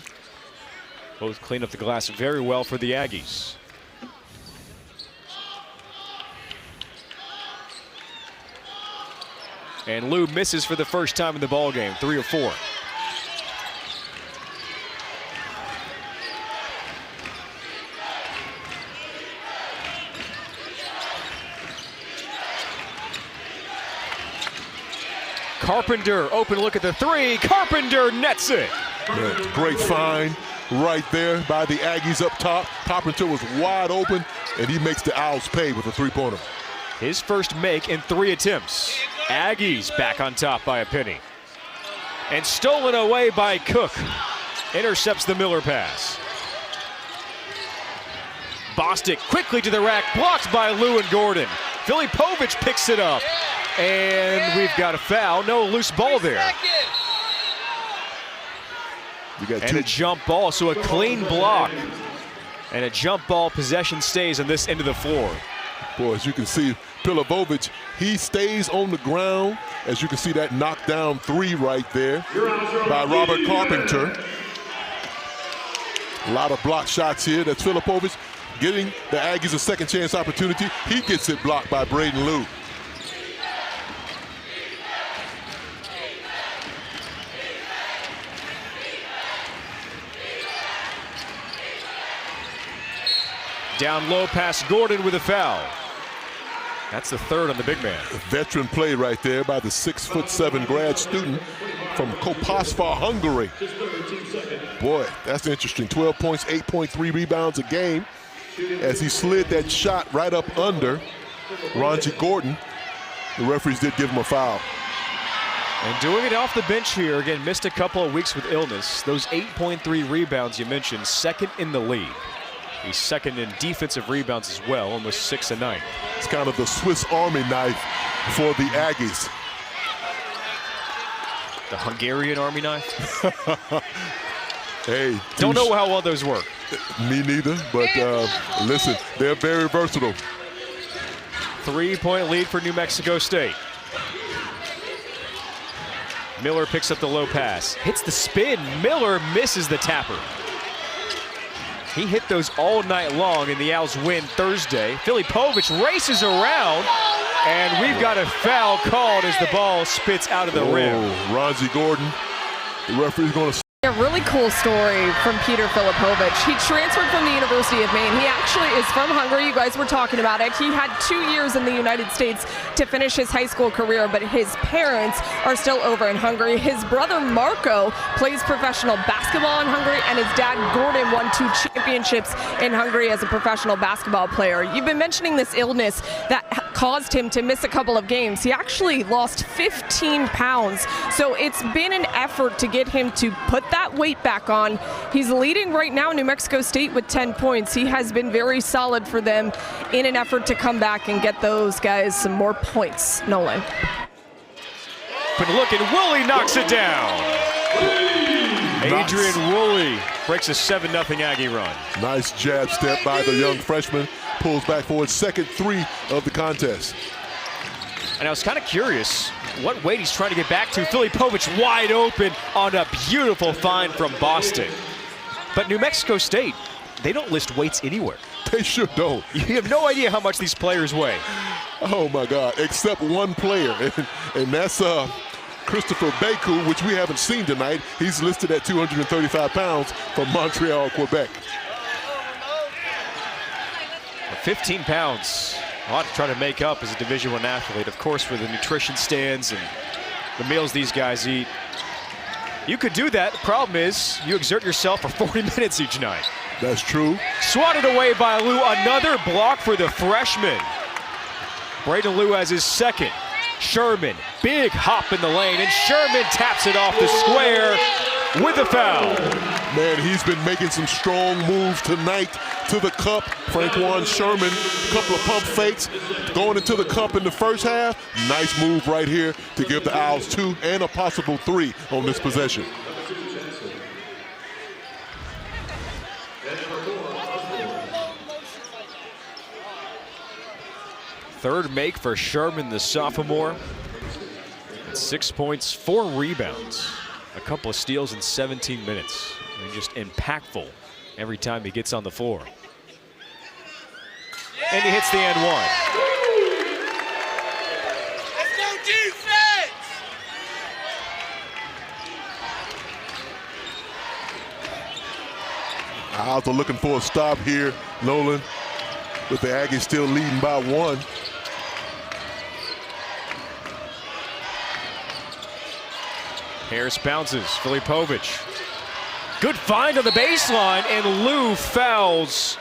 Both clean up the glass very well for the Aggies. And Lou misses for the first time in the ballgame, 3 of 4. Carpenter, open look at the 3. Carpenter nets it. Yeah, great find right there by the Aggies up top. Carpenter was wide open, and he makes the Owls pay with a three-pointer. His first make in 3 attempts. Aggies back on top by a penny. And stolen away by Cook. Intercepts the Miller pass. Bostic quickly to the rack, blocked by Lou and Gordon. Filipovic picks it up. And we've got a foul. No loose ball there. And a jump ball, so a clean block. And a jump ball possession stays on this end of the floor. Boy, as you can see, Filipovic, he stays on the ground. As you can see, that knockdown 3 right there by Robert Carpenter. A lot of block shots here. That's Filipovic getting the Aggies a second chance opportunity. He gets it blocked by Braden Lou. Down low past Gordon with a foul. That's the 3rd on the big man. Veteran play right there by the 6'7" grad student from Kopasvar, Hungary. Boy, that's interesting. 12 points, 8.3 rebounds a game as he slid that shot right up under Ronji Gordon. The referees did give him a foul. And doing it off the bench here, again, missed a couple of weeks with illness. Those 8.3 rebounds you mentioned, 2nd in the league. He's 2nd in defensive rebounds as well, almost 6 a night. It's kind of the Swiss Army knife for the Aggies. The Hungarian Army knife? Hey. Don't know how well those work. Me neither, but listen, they're very versatile. 3-point lead for New Mexico State. Miller picks up the low pass. Hits the spin. Miller misses the tapper. He hit those all night long, and the Owls win Thursday. Filipovic races around, and we've got a foul called as the ball spits out of the rim. Ronji Gordon, the referee's going to... A really cool story from Peter Filipovic. He transferred from the University of Maine. He actually is from Hungary. You guys were talking about it. He had 2 years in the United States to finish his high school career, but his parents are still over in Hungary. His brother Marco plays professional basketball in Hungary, and his dad Gordon won 2 championships in Hungary as a professional basketball player. You've been mentioning this illness that caused him to miss a couple of games. He actually lost 15 pounds. So it's been an effort to get him to put that weight back on. He's leading right now New Mexico State with 10 points. He has been very solid for them in an effort to come back and get those guys some more points. Nolan. But look, and Woolley knocks it down. Adrian Woolley breaks a 7-0 Aggie run. Nice jab step by the young freshman. Pulls back for his second 3 of the contest. And I was kind of curious what weight he's trying to get back to. Filipovic wide open on a beautiful find from Boston. But New Mexico State, they don't list weights anywhere. They sure don't. You have no idea how much these players weigh. Oh my God, except one player, and that's Christopher Baku, which we haven't seen tonight. He's listed at 235 pounds from Montreal, Quebec. 15 pounds, a lot to try to make up as a Division I athlete. Of course, with the nutrition stands and the meals these guys eat. You could do that. The problem is you exert yourself for 40 minutes each night. That's true. Swatted away by Lou. Another block for the freshman. Braden Lou has his second. Sherman, big hop in the lane, and Sherman taps it off the square with a foul. Man, he's been making some strong moves tonight to the cup. Franquan Sherman, a couple of pump fakes, going into the cup in the first half. Nice move right here to give the Owls 2 and a possible 3 on this possession. Third make for Sherman, the sophomore. 6 points, 4 rebounds, a couple of steals in 17 minutes. And just impactful every time he gets on the floor. And he hits the and one. Let's go defense! Owls are looking for a stop here, Nolan, with the Aggies still leading by 1. Harris bounces, Filipovic. Good find on the baseline, and Lou fouls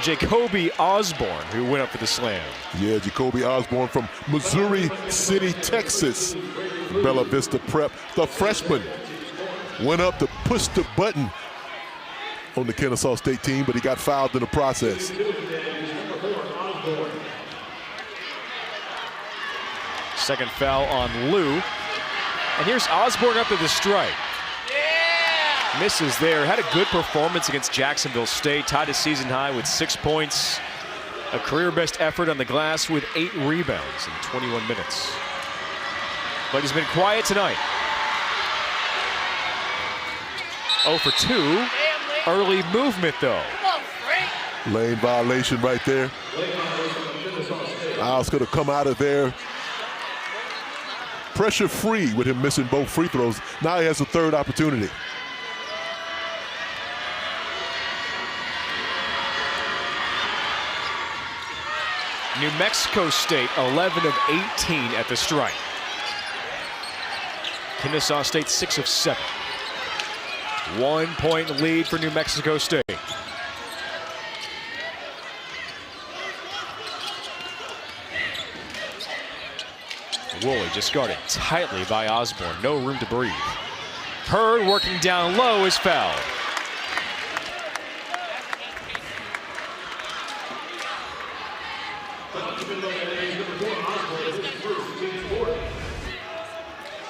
Jacoby Osborne, who went up for the slam. Yeah, Jacoby Osborne from Missouri City, Texas. Bella Vista Prep, the freshman, went up to push the button on the Kennesaw State team, but he got fouled in the process. Second foul on Lou. And here's Osborne up to the strike. Yeah! Misses there. Had a good performance against Jacksonville State. Tied his season high with 6 points. A career best effort on the glass with 8 rebounds in 21 minutes. But he's been quiet tonight. 0 for 2. Early movement though. Come on, Frank! Lane violation right there. Owls could have come out of there pressure free with him missing both free throws. Now he has a third opportunity. New Mexico State 11 of 18 at the strike. Kennesaw State 6 of 7. 1 point lead for New Mexico State. Woolley just guarded tightly by Osborne. No room to breathe. Hurd working down low is fouled.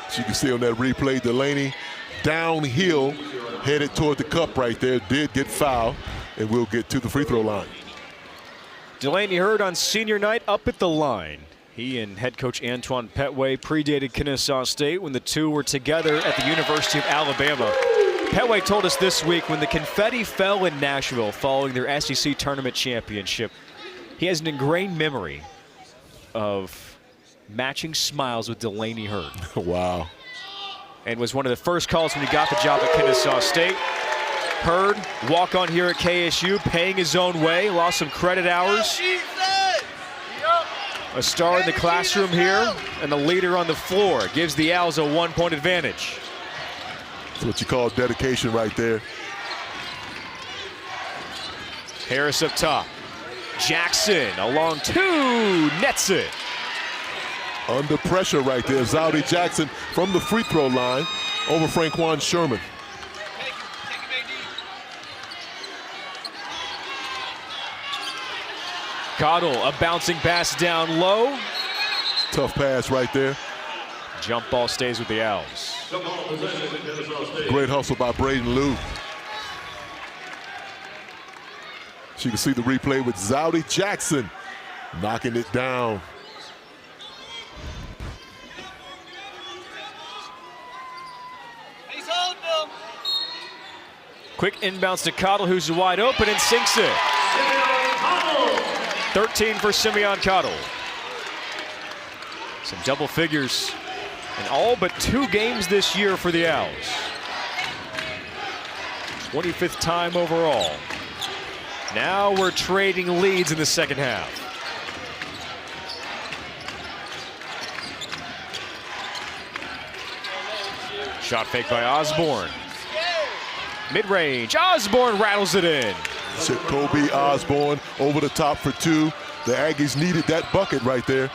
As you can see on that replay, Delaney downhill, headed toward the cup right there, did get fouled, and will get to the free throw line. Delaney Hurd on senior night up at the line. He and head coach Antoine Petway predated Kennesaw State when the two were together at the University of Alabama. Petway told us this week when the confetti fell in Nashville following their SEC tournament championship, he has an ingrained memory of matching smiles with Delaney Hurd. Wow. And was one of the first calls when he got the job at Kennesaw State. Hurd, walk on here at KSU, paying his own way, lost some credit hours. A star in the classroom here, and the leader on the floor. Gives the Owls a 1 point advantage. That's what you call dedication right there. Harris up top. Jackson along 2, nets it. Under pressure right there. Zawdie Jackson from the free throw line over Franquan Sherman. Cottle, a bouncing pass down low. Tough pass right there. Jump ball stays with the Owls. Great hustle by Braden Lou. So you can see the replay with Zawdie Jackson knocking it down. He's holding them. Quick inbounds to Cottle, who's wide open and sinks it. 13 for Simeon Cottle. Some double figures in all but 2 games this year for the Owls. 25th time overall. Now we're trading leads in the second half. Shot fake by Osborne. Mid-range, Osborne rattles it in. Jacoby Osborne over the top for 2. The Aggies needed that bucket right there.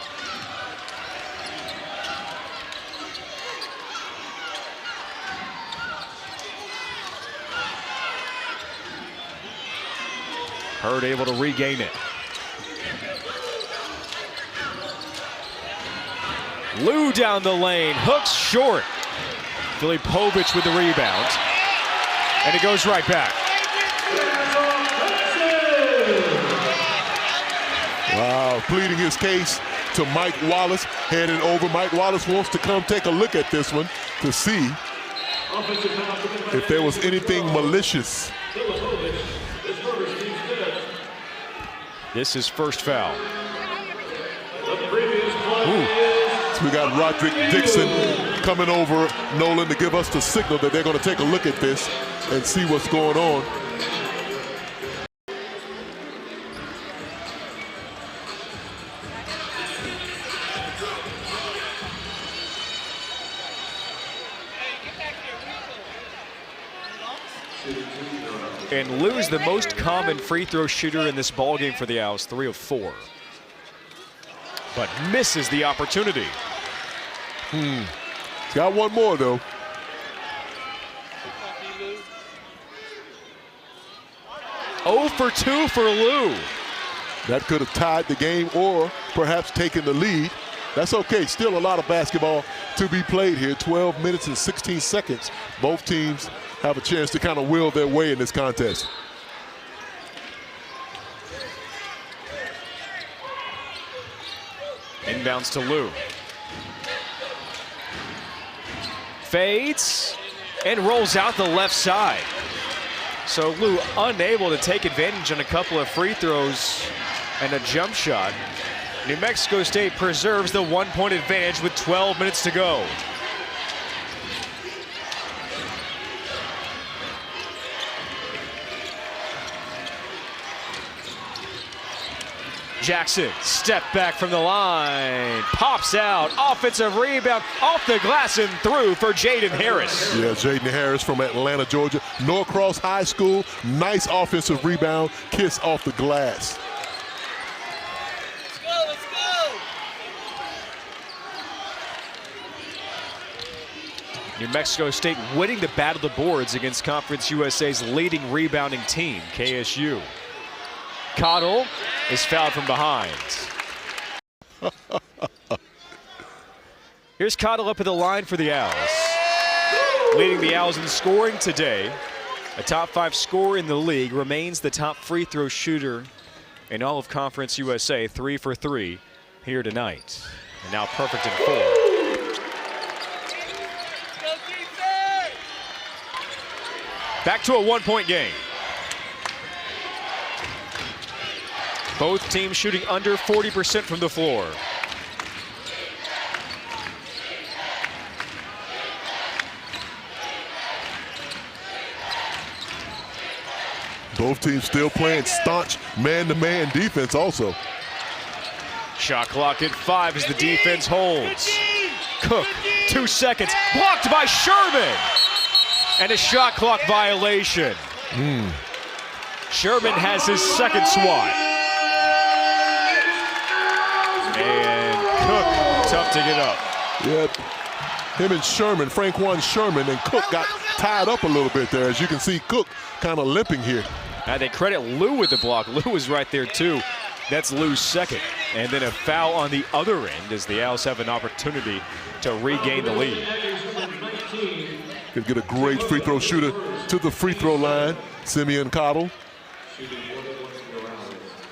Hurd able to regain it. Lou down the lane, hooks short. Filipovic with the rebound. And it goes right back. Wow, pleading his case to Mike Wallace, headed over. Mike Wallace wants to come take a look at this one to see if there was anything malicious. This is first foul. Ooh. So we got Roderick Dixon coming over Nolan to give us the signal that they're going to take a look at this and see what's going on. And Lou's the most common free throw shooter in this ballgame for the Owls, 3 of 4. But misses the opportunity. Got one more though. Oh for 2 for Lou. That could have tied the game or perhaps taken the lead. That's okay, still a lot of basketball to be played here. 12 minutes and 16 seconds. Both teams have a chance to kind of will their way in this contest. Inbounds to Lou. Fades and rolls out the left side. So Lou unable to take advantage on a couple of free throws and a jump shot. New Mexico State preserves the 1-point advantage with 12 minutes to go. Jackson, step back from the line, pops out, offensive rebound, off the glass and through for Jaden Harris. Yeah, Jaden Harris from Atlanta, Georgia. Norcross High School, nice offensive rebound, kiss off the glass. Let's go, let's go. New Mexico State winning the battle of the boards against Conference USA's leading rebounding team, KSU. Cottle is fouled from behind. Here's Cottle up at the line for the Owls. Leading the Owls in scoring today. A top 5 scorer in the league, remains the top free throw shooter in all of Conference USA, 3 for 3 here tonight. And now perfect in 4. Back to a 1-point game. Both teams shooting under 40% from the floor. Both teams still playing staunch man-to-man defense also. Shot clock at 5 as the defense holds. Cook, 2 seconds, blocked by Sherman. And a shot clock violation. Sherman has his second swat. And Cook, tough to get up. Yep. Him and Sherman, Franquan Sherman and Cook got tied up a little bit there. As you can see, Cook kind of limping here. Now they credit Lou with the block. Lou was right there too. That's Lou's second. And then a foul on the other end as the Owls have an opportunity to regain the lead. Could get a great free throw shooter to the free throw line, Simeon Cottle.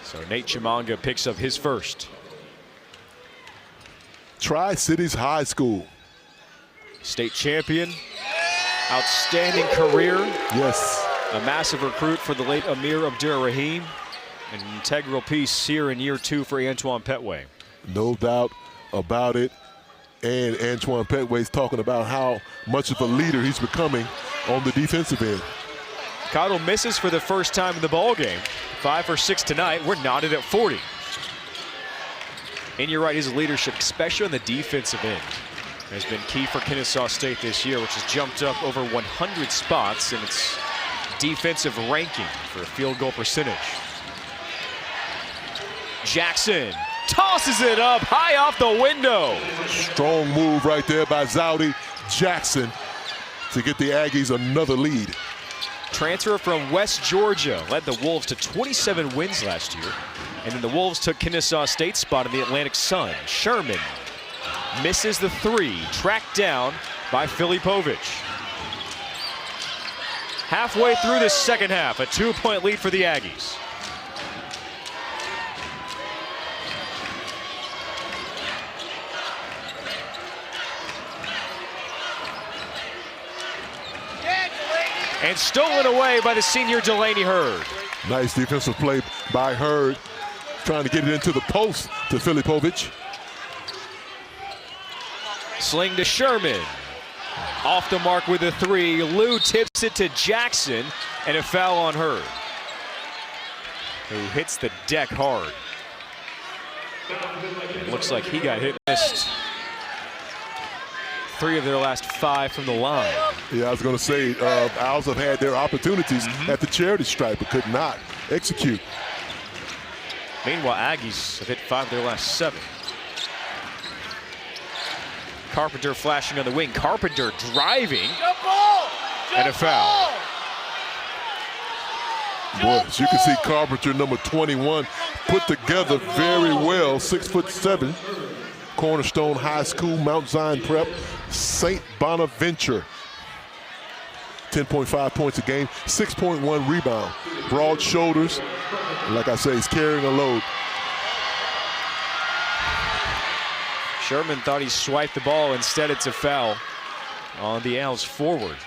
So Nate Chimanga picks up his first. Tri-Cities High School. State champion, outstanding career. Yes. A massive recruit for the late Amir Abdur-Rahim. An integral piece here in year 2 for Antoine Petway. No doubt about it. And Antoine Petway's talking about how much of a leader he's becoming on the defensive end. Cottle misses for the first time in the ball game. 5 for 6 tonight. We're knotted at 40. And you're right, his leadership, especially on the defensive end, has been key for Kennesaw State this year, which has jumped up over 100 spots in its defensive ranking for field goal percentage. Jackson tosses it up high off the window. Strong move right there by Zawdie Jackson to get the Aggies another lead. Transfer from West Georgia led the Wolves to 27 wins last year. And then the Wolves took Kennesaw State's spot in the Atlantic Sun. Sherman misses the three, tracked down by Filipovic. Halfway through the second half, a 2-point lead for the Aggies. And stolen away by the senior Delaney Hurd. Nice defensive play by Hurd, trying to get it into the post to Filipovic. Sling to Sherman. Off the mark with a three. Lou tips it to Jackson, and a foul on Hurd, who hits the deck hard. It looks like he got hit, missed 3 of their last 5 from the line. Yeah, I was going to say, Owls have had their opportunities at the charity stripe, but could not execute. Meanwhile, Aggies have hit 5 of their last 7. Carpenter flashing on the wing. Carpenter driving. Jump ball! And a foul. Boy, as you can see, Carpenter, number 21, put together very well. 6'7", Cornerstone High School, Mount Zion Prep, St. Bonaventure. 10.5 points a game, 6.1 rebound. Broad shoulders. Like I say, he's carrying a load. Sherman thought he swiped the ball. Instead, it's a foul on the Owls forward.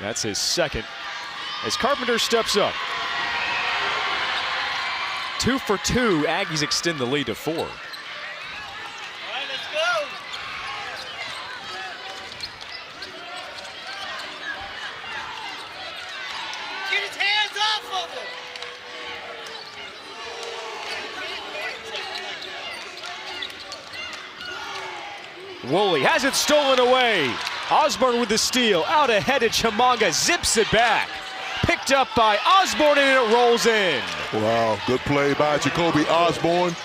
That's his second. As Carpenter steps up. 2 for 2, Aggies extend the lead to 4. All right, let's go. Get his hands off of him. Woolley has it stolen away. Osborne with the steal. Out ahead to Chimanga. Zips it back. Picked up by Osborne, and it rolls in. Wow, good play by Jacoby Osborne.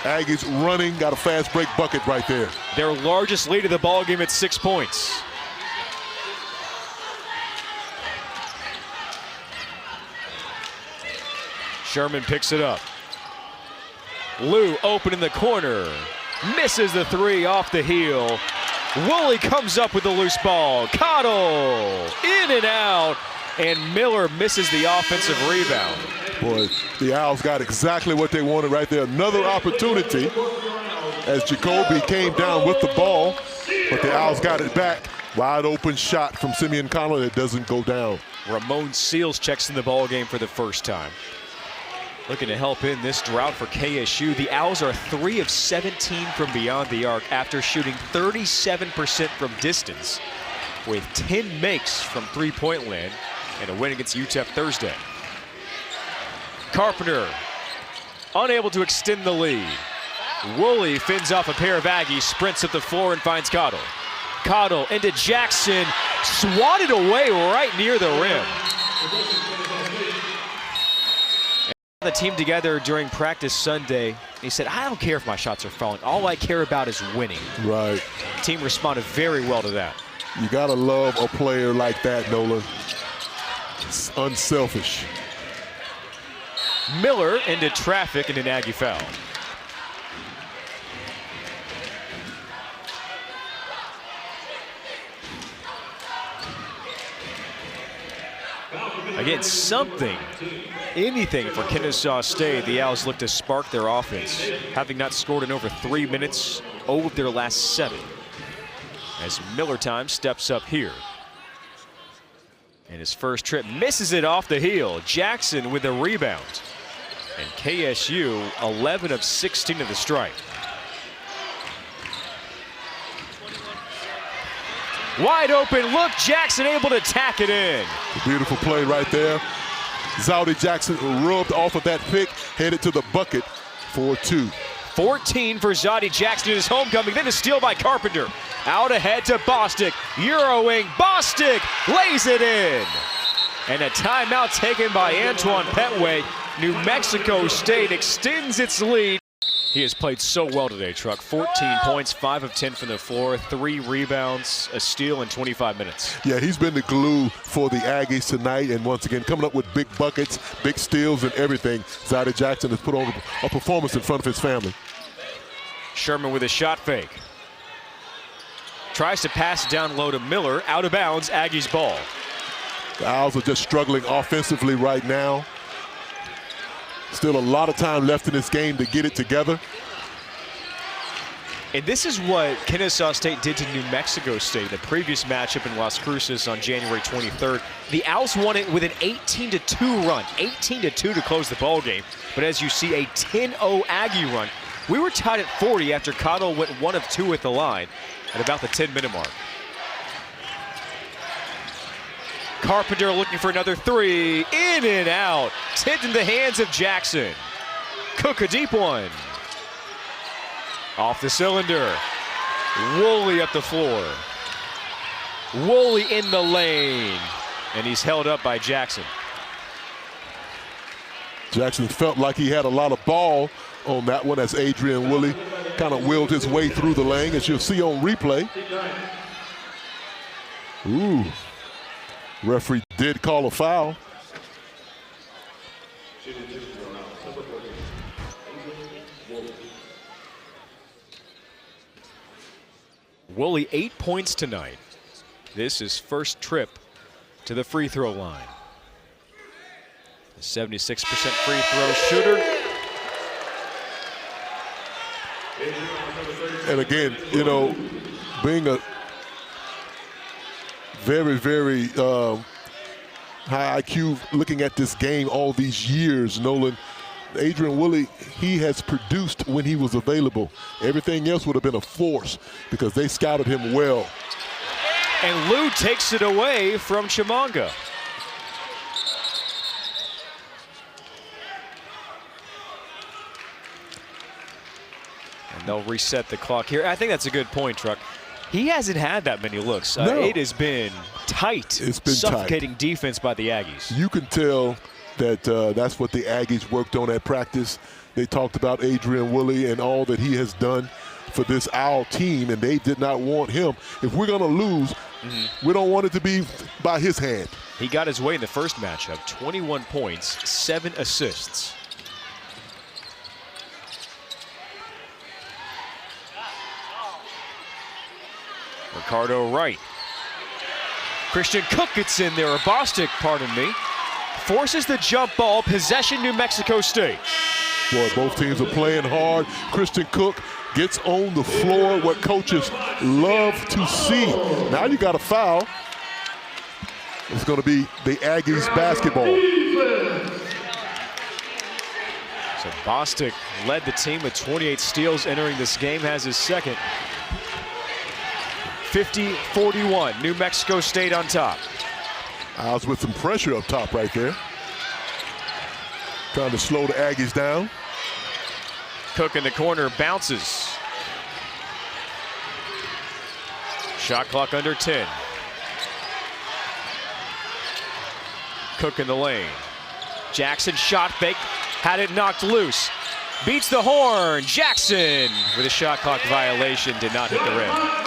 Aggies running, got a fast break bucket right there. Their largest lead of the ball game at 6 points. Sherman picks it up. Lou open in the corner. Misses the three off the heel. Woolley comes up with the loose ball. Cottle in and out. And Miller misses the offensive rebound. Boy, the Owls got exactly what they wanted right there. Another opportunity as Jacoby came down with the ball, but the Owls got it back. Wide open shot from Simeon Connell that doesn't go down. Ramon Seals checks in the ball game for the first time. Looking to help in this drought for KSU. The Owls are 3 of 17 from beyond the arc after shooting 37% from distance, with 10 makes from three-point land and a win against UTEP Thursday. Carpenter unable to extend the lead. Woolley fins off a pair of Aggies, sprints up the floor and finds Cottle. Cottle into Jackson, swatted away right near the rim. The team together during practice Sunday. He said, I don't care if my shots are falling. All I care about is winning. Right. The team responded very well to that. You gotta love a player like that, Nolan. It's unselfish. Miller into traffic and an Aggie foul. Again, anything for Kennesaw State. The Owls look to spark their offense, having not scored in over 3 minutes, 0 of their last 7. As Miller time steps up here. And his first trip misses it off the heel. Jackson with the rebound. And KSU 11 of 16 to the strike. Wide open look, Jackson able to tack it in. Beautiful play right there. Zawdie Jackson rubbed off of that pick, headed to the bucket for 2. 14 for Zawdie Jackson in his homecoming. Then a steal by Carpenter. Out ahead to Bostic. Euroing. Bostic lays it in. And a timeout taken by Antoine Petway. New Mexico State extends its lead. He has played so well today, Truck. 14 points, 5 of 10 from the floor, 3 rebounds, a steal in 25 minutes. Yeah, he's been the glue for the Aggies tonight, and once again, coming up with big buckets, big steals, and everything. Zawdie Jackson has put on a performance in front of his family. Sherman with a shot fake. Tries to pass it down low to Miller, out of bounds, Aggies ball. The Owls are just struggling offensively right now. Still a lot of time left in this game to get it together. And this is what Kennesaw State did to New Mexico State, the previous matchup in Las Cruces on January 23rd. The Owls won it with an 18-2 run, 18-2 to close the ball game. But as you see, a 10-0 Aggie run. We were tied at 40 after Cottle went 1 of 2 at the line at about the 10-minute mark. Carpenter looking for another 3, in and out, tipped in the hands of Jackson. Cook a deep one. Off the cylinder, Woolley up the floor. Woolley in the lane, and he's held up by Jackson. Jackson felt like he had a lot of ball on that one as Adrian Woolley kind of willed his way through the lane, as you'll see on replay. Ooh. Referee did call a foul. Woolley 8 points tonight. This is first trip to the free throw line. A 76% free throw shooter. And again, you know, being a very, very high IQ looking at this game all these years, Nolan, Adrian Woolley, he has produced when he was available. Everything else would have been a force because they scouted him well. And Lou takes it away from Chimanga. And they'll reset the clock here. I think that's a good point, Truck. He hasn't had that many looks. No. It has been tight. It's been suffocating tight. defense by the Aggies. You can tell that that's what the Aggies worked on at practice. They talked about Adrian Woolley and all that he has done for this Owl team, and they did not want him. If we're going to lose, we don't want it to be by his hand. He got his way in the first matchup, 21 points, 7 assists. Ricardo Wright. Christian Cook gets in there, or Bostic, pardon me. Forces the jump ball, possession New Mexico State. Boy, both teams are playing hard. Christian Cook gets on the floor, what coaches love to see. Now you got a foul. It's going to be the Aggies basketball. So Bostic led the team with 28 steals entering this game, has his second. 50-41, New Mexico State on top. Owls with some pressure up top right there. Trying to slow the Aggies down. Cook in the corner, bounces. Shot clock under 10. Cook in the lane. Jackson shot fake, had it knocked loose. Beats the horn, Jackson with a shot clock violation, did not hit the rim.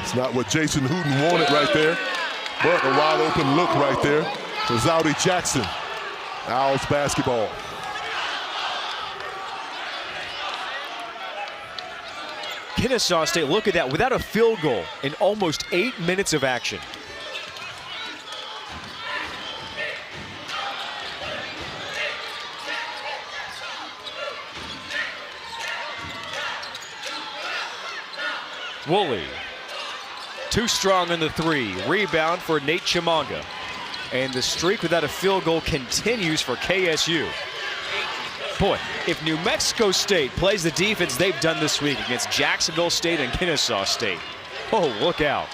It's not what Jason Hooten wanted right there, but a wide open look right there to Zawdie Jackson. Owls basketball. Kennesaw State, look at that, without a field goal in almost 8 minutes of action. Woolley, too strong in the 3. Rebound for Nate Chimanga. And the streak without a field goal continues for KSU. Boy, if New Mexico State plays the defense they've done this week against Jacksonville State and Kennesaw State, oh, look out.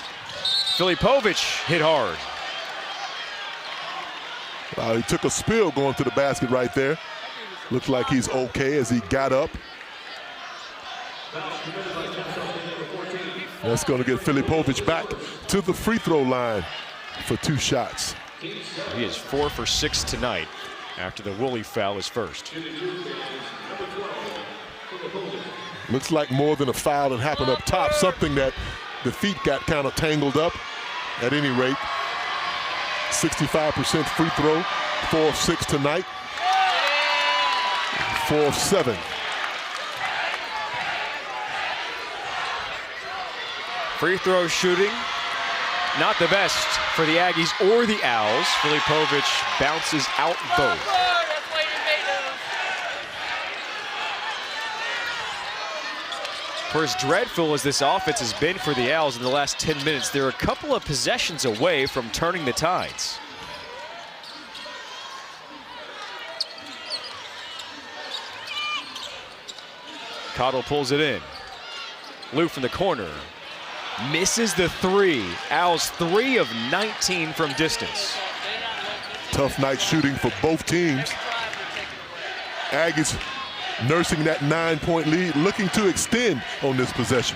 Filipovic hit hard. He took a spill going to the basket right there. Looks like he's okay as he got up. That's going to get Filipovic back to the free throw line for 2 shots. He is 4 for 6 tonight after the Woolley foul is first. Looks like more than a foul that happened up top, something that the feet got kind of tangled up. At any rate, 65% free throw, 4 of 6 tonight, 4 of 7. Free throw shooting, not the best for the Aggies or the Owls. Filipovic bounces out both. For as dreadful as this offense has been for the Owls in the last 10 minutes, they're a couple of possessions away from turning the tides. Cottle pulls it in. Lou from the corner. Misses the 3. Owls 3 of 19 from distance. Tough night shooting for both teams. Aggies nursing that 9-point lead, looking to extend on this possession.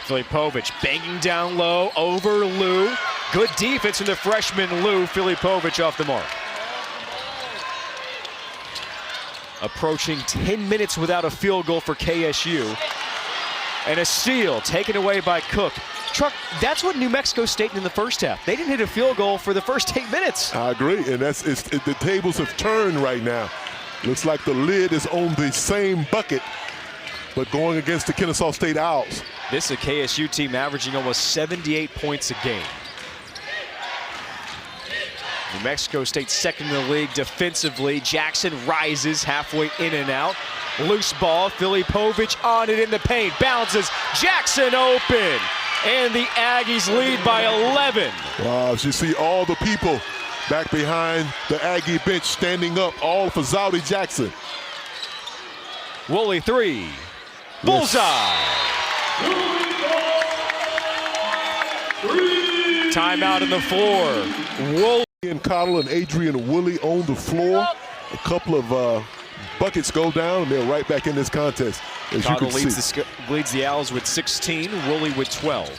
Filipovic banging down low over Lou. Good defense from the freshman Lou. Filipovic off the mark. Approaching 10 minutes without a field goal for KSU. And a steal taken away by Cook. Truck, that's what New Mexico State did in the first half. They didn't hit a field goal for the first 8 minutes. I agree, and the tables have turned right now. Looks like the lid is on the same bucket, but going against the Kennesaw State Owls. This is a KSU team averaging almost 78 points a game. New Mexico State second in the league defensively. Jackson rises halfway in and out. Loose ball, Filipovic on it in the paint. Bounces, Jackson open. And the Aggies lead by 11. Wow, as you see all the people back behind the Aggie bench standing up, all for Zawdie Jackson. Woolley 3. Bullseye. Timeout on the floor. Woolley. And Cottle and Adrian Woolley on the floor. A couple of buckets go down, and they're right back in this contest. As Cottle you can see. leads the Owls with 16, Woolley with 12.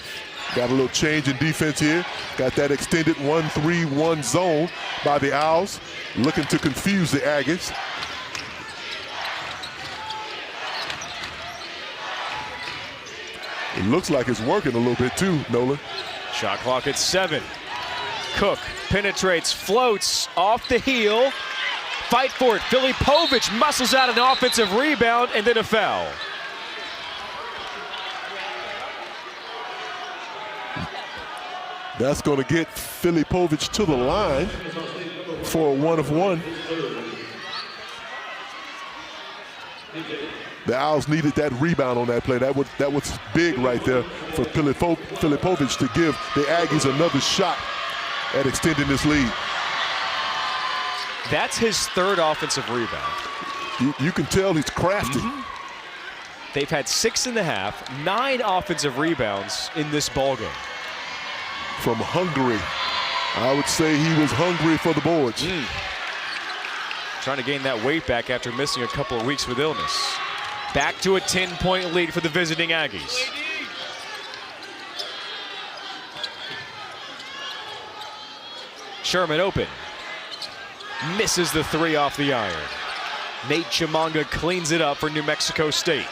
Got a little change in defense here. Got that extended 1-3-1 zone by the Owls, looking to confuse the Aggies. It looks like it's working a little bit too, Nolan. Shot clock at 7. Cook penetrates, floats off the heel. Fight for it. Filipovic muscles out an offensive rebound and then a foul. That's going to get Filipovic to the line for a 1 of 1. The Owls needed that rebound on that play. That was big right there for Filipovic to give the Aggies another shot at extending this lead. That's his 3rd offensive rebound. You can tell he's crafty. They've had 6 in the half, 9 offensive rebounds in this ballgame. From Hungary. I would say he was hungry for the boards. Trying to gain that weight back after missing a couple of weeks with illness. Back to a 10-point lead for the visiting Aggies. Sherman open. Misses the 3 off the iron. Nate Chimanga cleans it up for New Mexico State.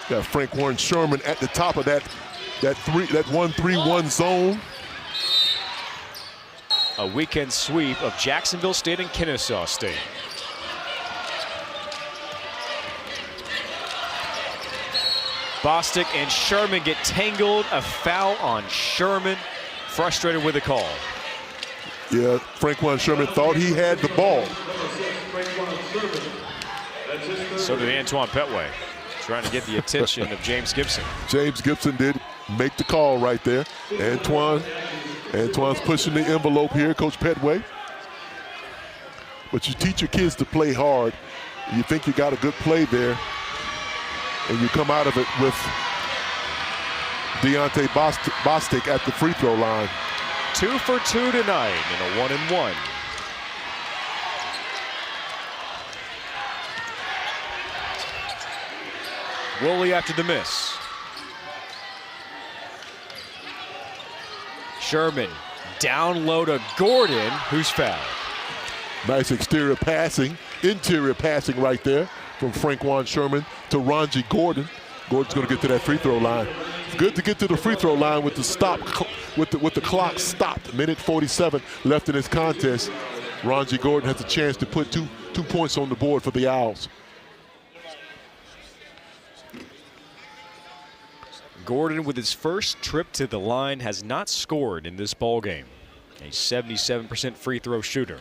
Got Frank Warren Sherman at the top of that 1-3-1 zone. A weekend sweep of Jacksonville State and Kennesaw State. Bostic and Sherman get tangled. A foul on Sherman. Frustrated with the call. Yeah, Frank Warren Sherman thought he had the ball. So did Antoine Petway. Trying to get the attention of James Gibson. James Gibson did make the call right there. Antoine's pushing the envelope here, Coach Petway. But you teach your kids to play hard. You think you got a good play there, and you come out of it with Deontay Bostic at the free throw line. 2 for 2 tonight in a 1-and-1. Woolley after the miss. Sherman down low to Gordon, who's fouled. Nice interior passing right there from Franquan Sherman to Ronji Gordon. Gordon's going to get to that free throw line. It's good to get to the free throw line with the stop, with the clock stopped. Minute 47 left in this contest. Ronji Gordon has a chance to put two points on the board for the Owls. Gordon, with his first trip to the line, has not scored in this ball game. A 77% free throw shooter.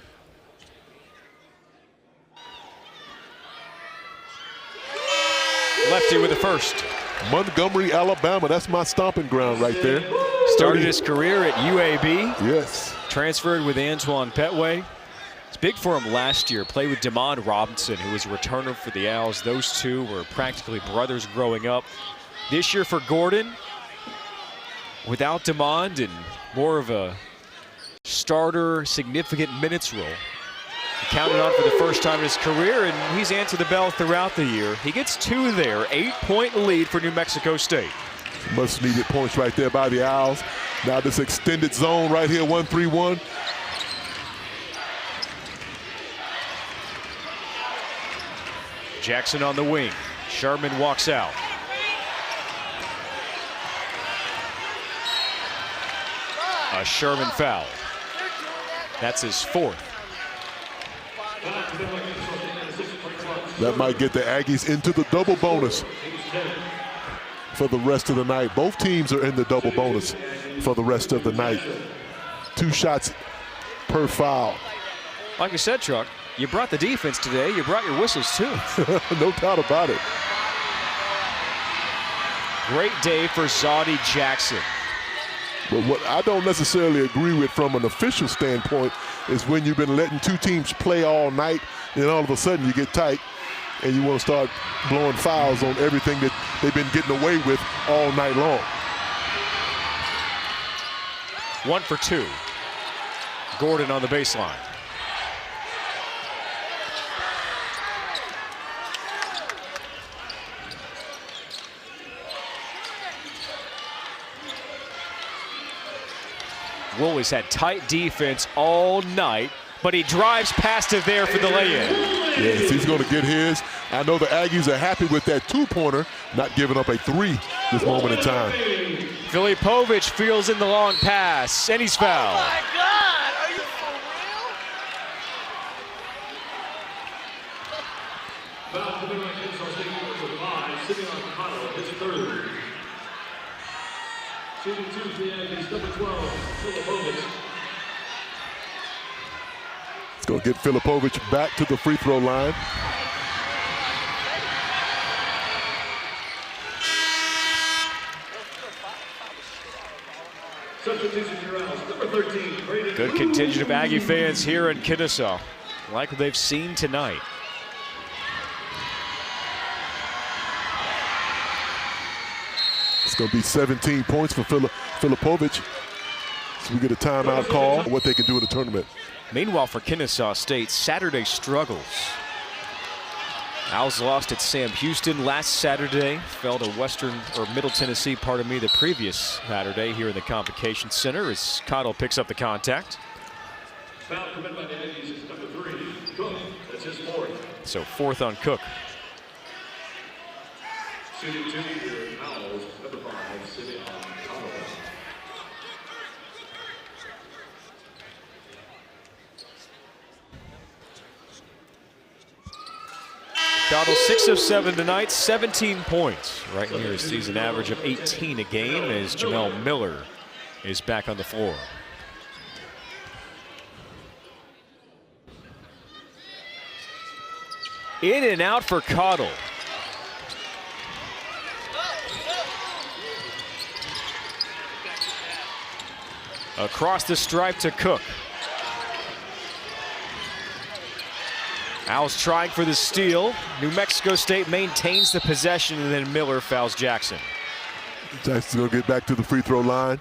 Lefty with the first. Montgomery, Alabama. That's my stomping ground right there. Started his career at UAB. Yes. Transferred with Antoine Petway. It's big for him last year. Played with Damond Robinson, who was a returner for the Owls. Those two were practically brothers growing up. This year for Gordon, without Damond and more of a starter, significant minutes role. Counted on for the first time in his career, and he's answered the bell throughout the year. He gets 2 there, 8-point lead for New Mexico State. Much needed points right there by the Owls. Now this extended zone right here, 1-3-1. Jackson on the wing. Sherman walks out. A Sherman foul. That's his 4th. That might get the Aggies into the double bonus for the rest of the night. Both teams are in the double bonus for the rest of the night. 2 shots per foul. Like I said, Chuck, you brought the defense today. You brought your whistles, too. No doubt about it. Great day for Zawdie Jackson. But what I don't necessarily agree with from an official standpoint is when you've been letting 2 teams play all night, and all of a sudden you get tight and you want to start blowing fouls on everything that they've been getting away with all night long. 1 for 2. Gordon on the baseline. Woolley's had tight defense all night, but he drives past it there for the lay-in. Yes, he's going to get his. I know the Aggies are happy with that 2-pointer, not giving up a 3 this moment in time. Filipovic feels in the long pass, and he's fouled. Oh my God, are you for real? Foul committed by Kennesaw State number 5, sitting on Cottle, his 3rd. Shooting 2 for the Aggies, number 12, Filipovic. It's going to get Filipovic back to the free throw line. Substitution for Owls, number 13, Braden. Good contingent of Aggie fans here in Kennesaw, like what they've seen tonight. It's going to be 17 points for Filipovic. So we get a timeout call, what they can do in the tournament. Meanwhile, for Kennesaw State, Saturday struggles. Owls lost at Sam Houston last Saturday. Fell to Middle Tennessee, pardon me, the previous Saturday here in the Convocation Center as Cottle picks up the contact. Foul committed by the Aggies is number 3, Cook. That's his 4th. So 4th on Cook. Shooting 2 for Owls, number 5, sitting on Cottle. Cottle 6 of 7 tonight, 17 points. Right near his season average of 18 a game as Jamel Miller is back on the floor. In and out for Cottle. Across the stripe to Cook. Owls trying for the steal. New Mexico State maintains the possession, and then Miller fouls Jackson. Jackson's going to get back to the free throw line.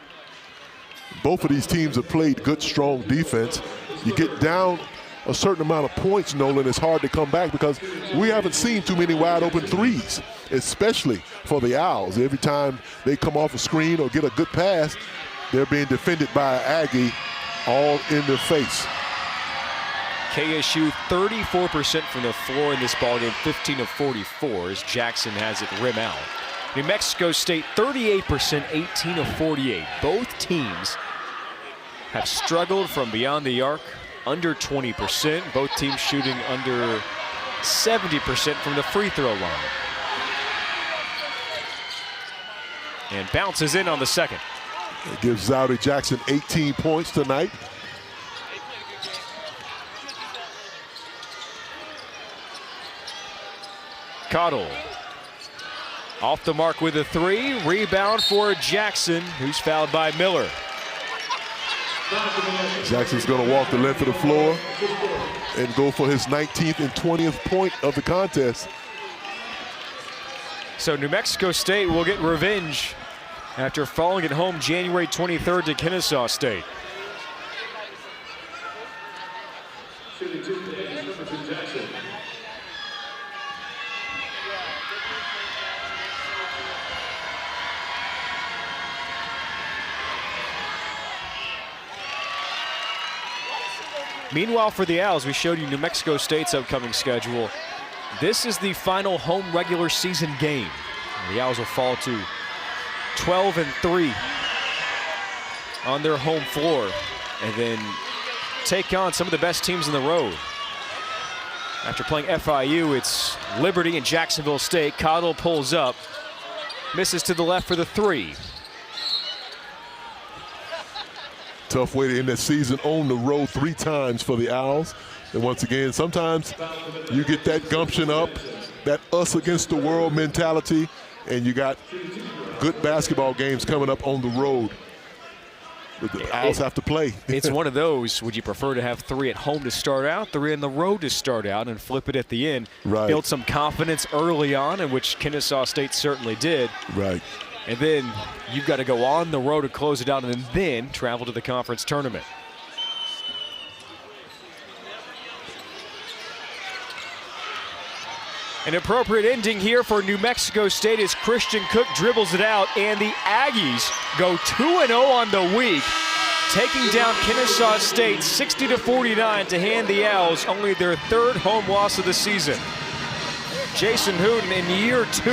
Both of these teams have played good, strong defense. You get down a certain amount of points, Nolan, it's hard to come back because we haven't seen too many wide open threes, especially for the Owls. Every time they come off a screen or get a good pass, they're being defended by an Aggie all in their face. KSU 34% from the floor in this ballgame, 15 of 44 as Jackson has it rim out. New Mexico State 38%, 18 of 48. Both teams have struggled from beyond the arc, under 20%. Both teams shooting under 70% from the free throw line. And bounces in on the second. It gives Zawdie Jackson 18 points tonight. Cottle off the mark with a three. Rebound for Jackson, who's fouled by Miller. Jackson's going to walk the length of the floor and go for his 19th and 20th point of the contest. So New Mexico State will get revenge after falling at home January 23rd to Kennesaw State. Meanwhile, for the Owls, we showed you New Mexico State's upcoming schedule. This is the final home regular season game. The Owls will fall to 12-3 on their home floor and then take on some of the best teams on the road. After playing FIU, it's Liberty and Jacksonville State. Cottle pulls up, misses to the left for the three. Tough way to end that season on the road 3 times for the Owls. And once again, sometimes you get that gumption up, that us against the world mentality, and you got good basketball games coming up on the road. But the Owls have to play. It's one of those, would you prefer to have 3 at home to start out, 3 on the road to start out, and flip it at the end? Right. Build some confidence early on, in which Kennesaw State certainly did. Right. And then you've got to go on the road to close it out and then travel to the conference tournament. An appropriate ending here for New Mexico State as Christian Cook dribbles it out, and the Aggies go 2-0 on the week, taking down Kennesaw State 60-49 to hand the Owls only their 3rd home loss of the season. Jason Hooten in year 2.